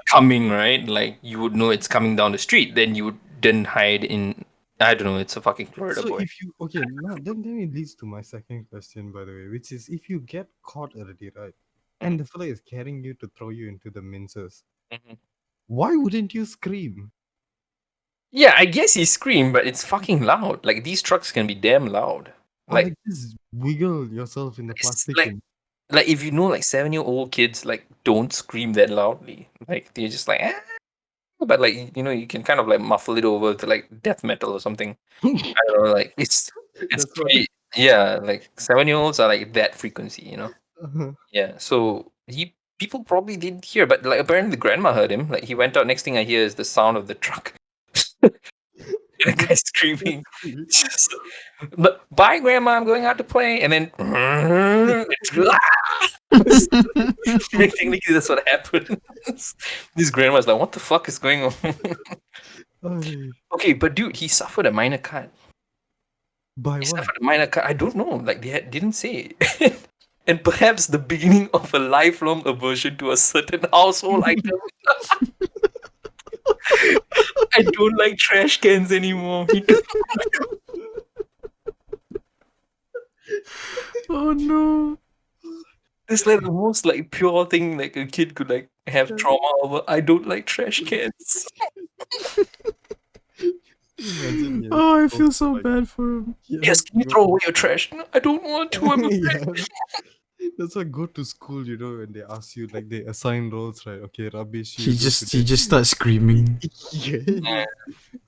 coming right. Like you would know it's coming down the street. Then you would didn't hide in. I don't know. It's a fucking Florida So boy. if you okay now, then it leads to my second question, by the way, which is if you get caught already, right, and the fella is carrying you to throw you into the mincers, Mhm. why wouldn't you scream? Yeah, I guess he screamed, but it's fucking loud. Like these trucks can be damn loud. Or Like like just wiggle yourself in the it's plastic like thing. like if you know like 7-year-old kids like don't scream that loudly. Like they're just like but like you can kind of like muffle it over to like death metal or something. I don't know, like it's That's what. pretty yeah, like 7-year-olds are like that frequency. Uh-huh. Yeah. So people probably didn't hear, but like apparently the grandma heard him. Like he went out, next thing I hear is the sound of the truck. The guy screaming. That's cool. Just, but bye grandma, I'm going out to play. And then technically that's what happens. This grandma's like, what the fuck is going on? Ay, Okay, but dude, he suffered a minor cut. by He what? suffered a minor cut. I don't know. Like didn't say. And perhaps the beginning of a lifelong aversion to a certain household item. I don't like trash cans anymore. Oh no. It's like the most like pure thing like a kid could like have trauma over. I don't like trash cans. Imagine you're Oh, I supposed feel to, so like, bad for him. you Yes, have can you to throw go. away your trash? No, I don't want to. I'm Yeah, that's why go to school, when they ask you, like, they assign roles, right? Okay, rubbish, you He do just he today. just starts screaming. Yeah,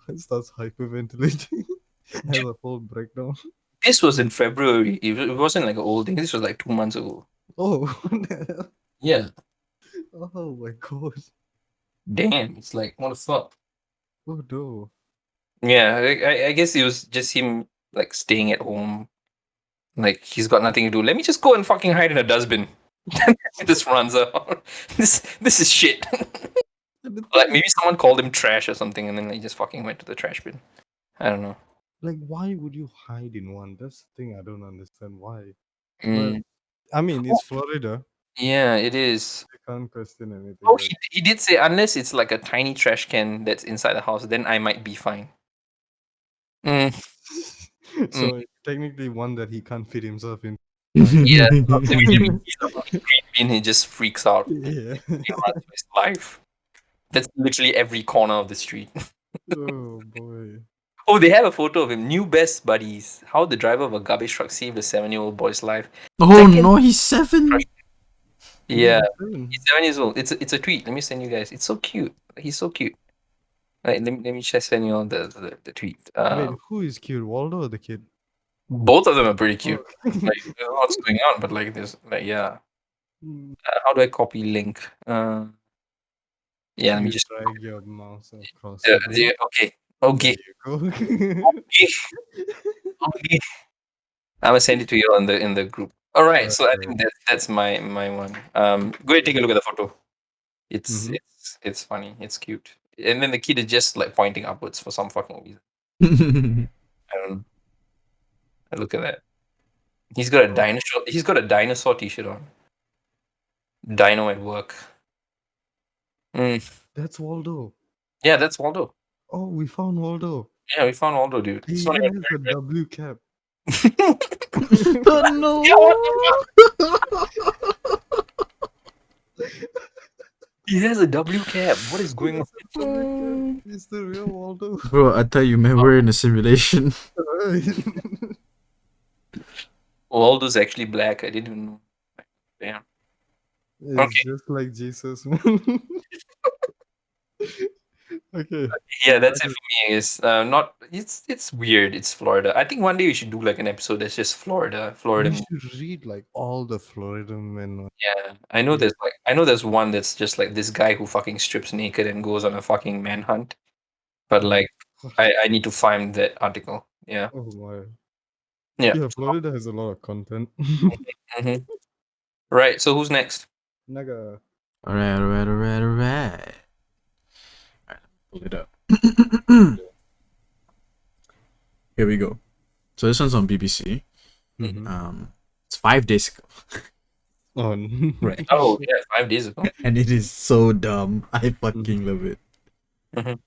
he starts hyperventilating, has a full breakdown. This was in February. It wasn't like an old thing. This was like 2 months ago. Oh, what the hell? Yeah. Oh my god. Damn. It's like what the fuck. Oh no. Yeah. I guess it was just him like staying at home. Like he's got nothing to do. Let me just go and fucking hide in a dustbin. It just runs out. This is shit. And the Like thing maybe someone called him trash or something, and then he just fucking went to the trash bin. I don't know. like, why would you hide in one? That's the thing I don't understand why. But Mm. I mean, Oh, it's Florida. yeah, it is. I can't question anything. Oh, Like, he did say unless it's like a tiny trash can that's inside the house, then I might be fine. Mm, mm. so technically, one that he can't fit himself in. Yeah, immediately he's a fucking green bean. He just freaks out. Yeah. He runs for his life. That's literally every corner of the street. Oh boy. Oh, they have a photo of him. New best buddies. How the driver of a garbage truck saved a 7-year-old boy's life. Oh Second no, he's 7. Yeah, Oh, he's 7 years old. It's a tweet. Let me send you guys. It's so cute. He's so cute. Right, let me just send you all the tweet. wait, who is cute? Waldo or the kid? Both of them are pretty Oh. cute. Like I don't know what's going on, but like there's like yeah. Mm, How do I copy link? Yeah, let me you just. drag your mouse across it. Yeah, okay, There okay, you go. okay, okay. I'm gonna send it to you in the group. All right, so I Alright. think that's my one. Go ahead, take a look at the photo. It's Mhm. it's funny. It's cute. And then the kid is just like pointing upwards for some fucking reason. I don't know. Look at that. He's got a dinosaur. He's got a dinosaur T-shirt on. Dino at work. Mm. That's Waldo. Yeah, that's Waldo. Oh, we found Waldo. Yeah, we found Waldo, dude. He It's not even even has a W cap. Oh no. Yeah, what the fuck? He has a W cap. What is going on? Oh. It's the real Waldo. Bro, I tell you, man, we're in a simulation. Waldo's actually black. I didn't even know. Damn. It's Okay. just like Jesus, man. Okay. Yeah, that's it for me. It's not. It's weird. It's Florida. I think one day we should do like an episode that's just Florida. Florida. We should read like all the Florida men. Yeah, I know Yeah. there's one that's just like this guy who fucking strips naked and goes on a fucking manhunt. But Oh, like, God. I need to find that article. Yeah. Oh my. Yeah. Yeah, Florida has a lot of content. hmm Right. So who's next? Naga. Alright. Alright, pull it up. Here we go. So this one's on BBC. Mhm. It's 5 days ago. On. Right. Oh yeah, 5 days ago. And it is so dumb. I fucking love it. Mhm.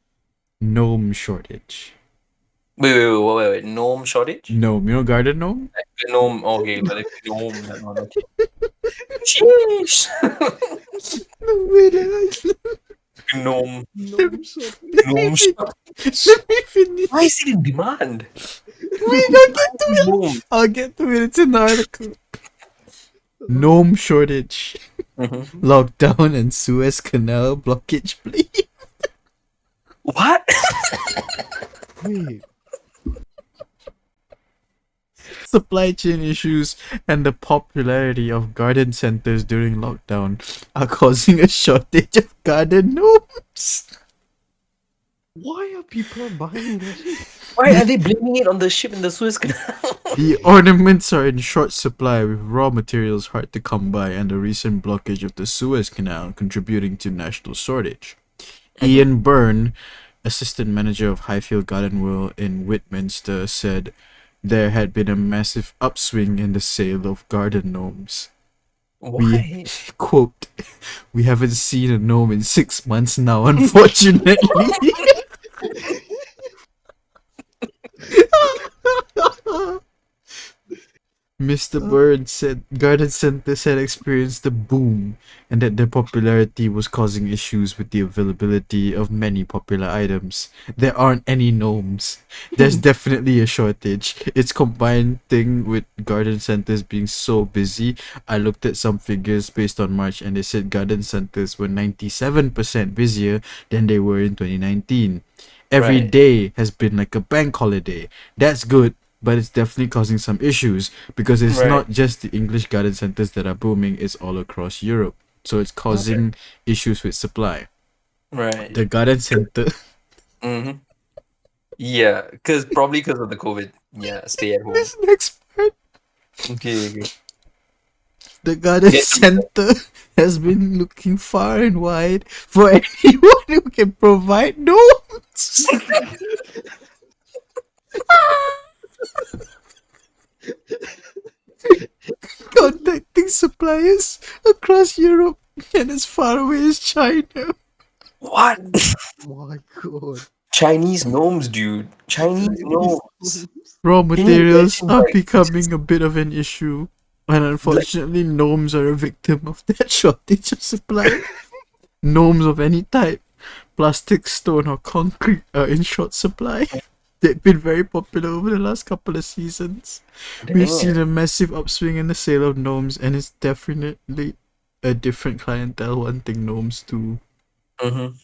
Gnome shortage. Wait. Gnome shortage? Gnome, you know garden gnome? Gnome. Okay, but if gnome, that one. Okay. Sheesh. Gnome. No shot. Gnome shortage. Let me finish. Why is it in demand? Wait, I'll get to it. Gnome. I'll get to it. It's in the article. Gnome shortage. Mhm. Lockdown and Suez Canal blockage plea. What? Wait. Supply chain issues and the popularity of garden centers during lockdown are causing a shortage of garden gnomes. Why are people buying that? Why are they blaming it on the ship in the Suez Canal? The ornaments are in short supply with raw materials hard to come by and the recent blockage of the Suez Canal contributing to national shortage. Ian Byrne, assistant manager of Highfield Garden Wheel in Whitminster, said there had been a massive upswing in the sale of garden gnomes. Why? Quote, we haven't seen a gnome in 6 months now, unfortunately. Mr. Bird said garden centers had experienced a boom and that their popularity was causing issues with the availability of many popular items. There aren't any gnomes. There's definitely a shortage. It's combined thing with garden centers being so busy. I looked at some figures based on March and they said garden centers were 97% busier than they were in 2019. Every Right. day has been like a bank holiday. That's good, but it's definitely causing some issues because it's Right. not just the English garden centers that are booming, it's all across Europe. So it's causing issues with supply. Right. The garden center Mm-hmm. Yeah, probably because of the COVID. Yeah, stay at home. this next part, Okay. the garden Yeah. center has been looking far and wide for anyone who can provide gnomes. Contacting suppliers across Europe and as far away as China. What? My God. Chinese gnomes, dude. Chinese gnomes. Raw materials imagine, are like, becoming a bit of an issue, and unfortunately, gnomes are a victim of that shortage of supply. Gnomes of any type, plastic, stone, or concrete, are in short supply. They've been very popular over the last couple of seasons. We've seen a massive upswing in the sale of gnomes, and it's definitely a different clientele wanting gnomes too. Mm-hmm.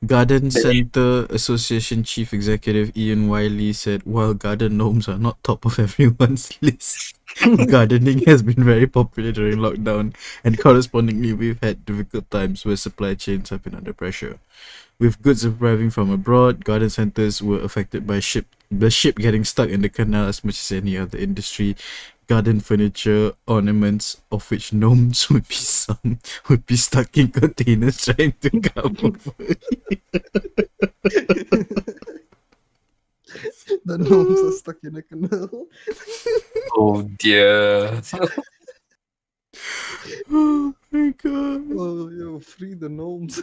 Garden Center Association Chief Executive Ian Wiley said, while garden gnomes are not top of everyone's list, gardening has been very popular during lockdown, and correspondingly, we've had difficult times where supply chains have been under pressure. With goods arriving from abroad, garden centers were affected by the ship getting stuck in the canal as much as any other industry. Garden furniture, ornaments, of which gnomes would be some, would be stuck in containers trying to come over. The gnomes are stuck in a canal. Oh dear. Oh my god. Oh, yo, free the gnomes.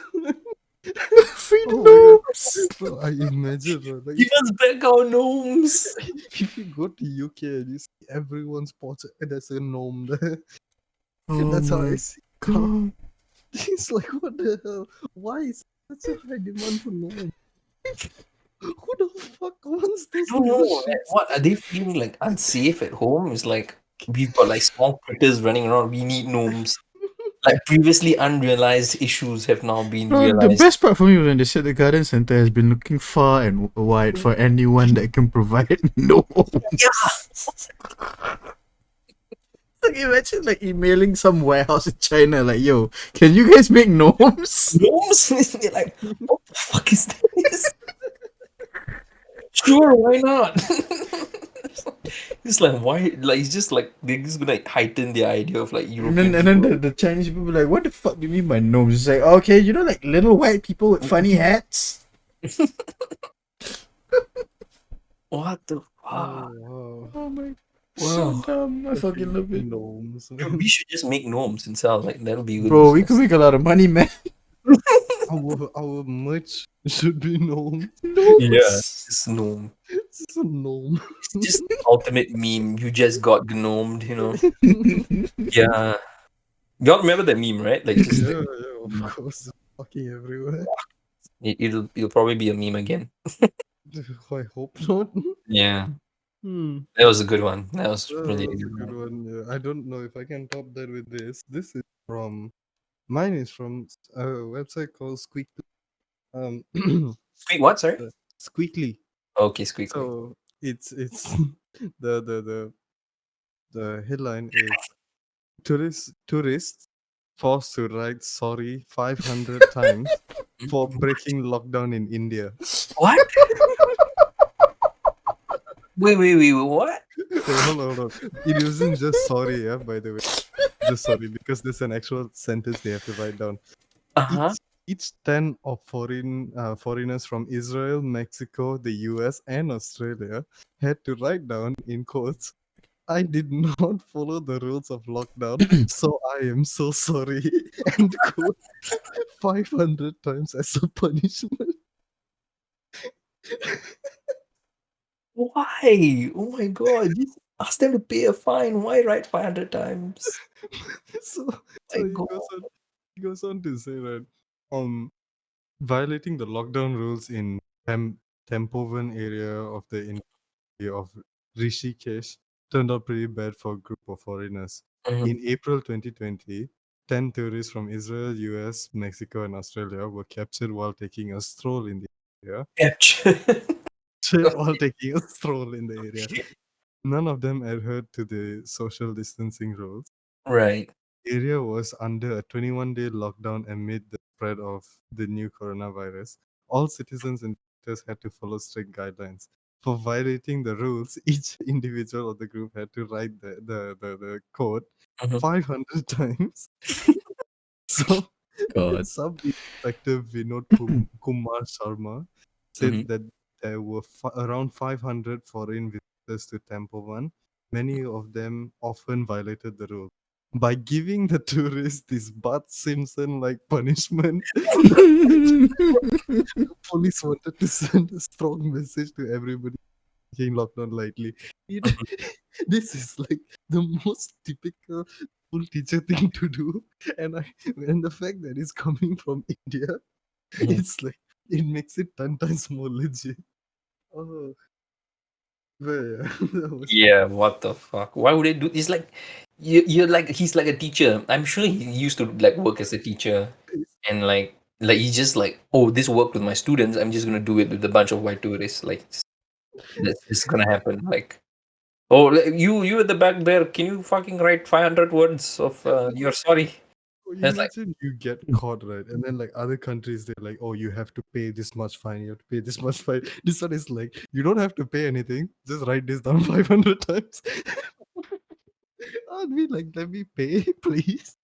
Free the Oh my God. gnomes. Bro, I imagine, bro. Like, Give us back our gnomes. if you go to UK and you see everyone's pots and there's a gnome there. Oh That's how I my see. god. It's like, what the hell? Why is such a high demand for gnome? Who the fuck wants I those don't know. little Like, shits? what are they feeling like unsafe at home? It's like we've got like small critters running around. We need gnomes. Like previously unrealized issues have now been Well, the realized. best part for me was when they said the garden center has been looking far and wide for anyone that can provide gnomes. Like imagine like emailing some warehouse in China like, yo, can you guys make gnomes? Gnomes? They're like, what the fuck is this? Sure, why not? It's like why? Like it's just like they're just gonna heighten the idea of like And European then people. the Chinese people be like, what the fuck do you mean by gnomes? It's like, okay, you know, like little white people with funny hats. What the fuck? Oh, wow. Oh my, Wow. so dumb. I fucking love it, Gnomes. Dude, we should just make gnomes and sell. Like that'll be good. bro. We could business. make a lot of money, man. our merch should be gnome. Yeah, Gnomes. it's gnome. It's a gnome. It's just ultimate meme. You just got gnomed, you know. Yeah. Y'all remember that meme, right? Like just Yeah, of course. It's fucking everywhere. it'll probably be a meme again. I hope not. Yeah. Hmm. That was a good one. That was That really a was a good good one. one. Yeah. I don't know if I can top that with this. This is from mine is from a website called Squeakly. Wait, what? Sorry? Squeakly. Okay, squeakly. So it's the the the the headline is tourists forced to write sorry 500 times for breaking lockdown in India. What? Wait, what? Wait, hold on. It wasn't just sorry, yeah, by the way. Just sorry, because there's an actual sentence they have to write down. Uh-huh. Each 10 of foreigners from Israel, Mexico, the US, and Australia had to write down in quotes, I did not follow the rules of lockdown, so I am so sorry. End quote. 500 times as a punishment. Why? Oh my god. Just ask them to pay a fine. Why write 500 times? so My so he god. goes on to say that violating the lockdown rules in Tempovan area of the India of Rishikesh turned out pretty bad for a group of foreigners. Mhm. In April 2020, 10 tourists from Israel, US, Mexico, and Australia were captured while taking a stroll in the area. Capture. While taking a stroll in the area. None of them adhered to the social distancing rules. Right. Area was under a 21-day lockdown amid the spread of the new coronavirus. All citizens and visitors had to follow strict guidelines. For violating the rules, each individual of the group had to write the code Mhm. 500 times. So, God. Sub-Inspector Vinod Kumar Sharma Mhm. said that there were around 500 foreign visitors to Temple One. Many of them often violated the rule. By giving the tourists this Bart Simpson like punishment, the police wanted to send a strong message to everybody taking lockdown lightly. It, Mhm. this is like the most typical school teacher thing to do, and the fact that it's coming from India, Mhm. it's like it makes it 10 times more legit. Oh, but yeah, that was Yeah, what the fuck? Why would they do? It's like you're like he's like a teacher. I'm sure he used to like work as a teacher, and like he just like, oh, this worked with my students. I'm just gonna do it with a bunch of white tourists. Like that's just gonna happen. Like, oh, you at the back there, can you fucking write 500 words of you're sorry? Oh, That's like, imagine you get caught, right? And then like other countries, they're like, oh, you have to pay this much fine. You have to pay this much fine. This one is like, you don't have to pay anything. Just write this down 500 times. I'd be like, let me pay, please.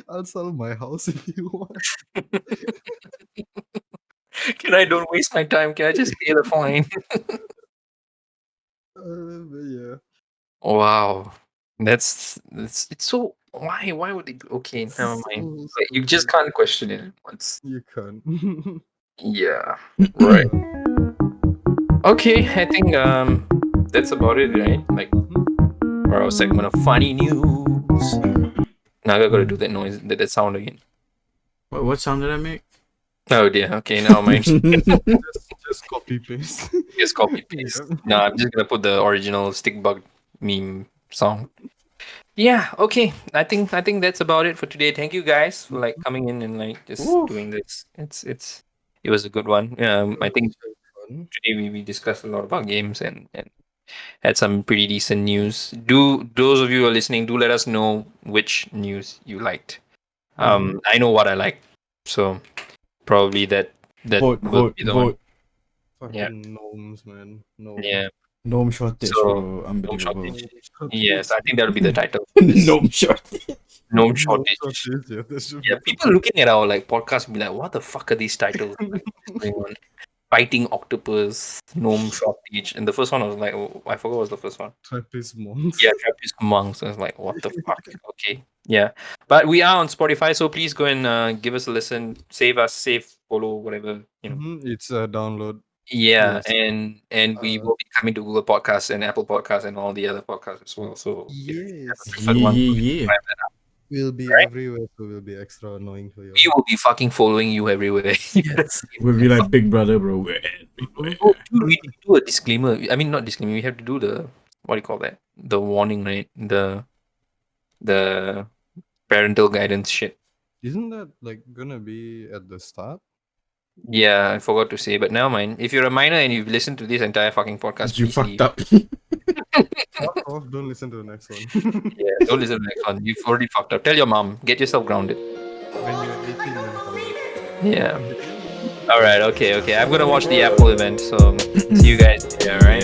I'll sell my house if you want. can I don't waste my time? Can I just pay the fine? But yeah. Wow, that's it's so why would they do? Okay, never mind. So Like, you just stupid. can't question it once. You can't. Yeah, right. Okay, I think that's about it, right? Like for our segment of funny news. Now I gotta do that noise, that sound again. What sound did I make? Oh dear. Okay, now mind. just copy paste. Just copy paste. Yeah. No, I'm just gonna put the original stick bug meme song. Yeah. Okay. I think that's about it for today. Thank you guys for like coming in and like just Woo. doing this. It was a good one. I think Fun. today we discussed a lot about games and had some pretty decent news. Do those of you who are listening, do let us know which news you liked. I know what I like, so probably that Vote, will vote, be the one. vote. Yeah, Fucking gnomes, man. Gnome. yeah. Gnome shortage, So bro. gnome Unbelievable. shortage. Yes, I think that'll be the title. Gnome shortage. Gnome Gnome shortage. shortage, yeah, that should Yeah, be people looking at our like podcast will be like, "What the fuck are these titles? Like, what's going on? Fighting octopus, gnome shortage." And the first one was like, oh, I forgot what was the first one. Trappist monks. Yeah, Trappist monks. I was like, "What the fuck?" Okay, Yeah, but we are on Spotify, so please go and give us a listen, save us, follow, whatever you know. It's a download. Yeah, Yes. and we will be coming to Google Podcasts and Apple Podcasts and all the other podcasts as well. So if you have a Yes. preferred Yeah, one, yeah, please yeah. subscribe that up, We'll be right? everywhere, so we'll be extra annoying for you. We will be fucking following you everywhere. Yes. We'll be like Big Brother, bro. We're everywhere. Oh, dude, we need to do a disclaimer. I mean, not disclaimer. We have to do the what do you call that? The warning, right? The parental guidance shit. Isn't that like gonna be at the start? Yeah, I forgot to say, but never mind. If you're a minor and you've listened to this entire fucking podcast, You please fucked leave. up. Fuck off, don't listen to the next one. Yeah, don't listen to the next one. You've already fucked up. Tell your mom. Get yourself grounded. When you're 18, then come back. Yeah. All right. Okay. I'm gonna watch the Apple event. So see you guys. Yeah. All right.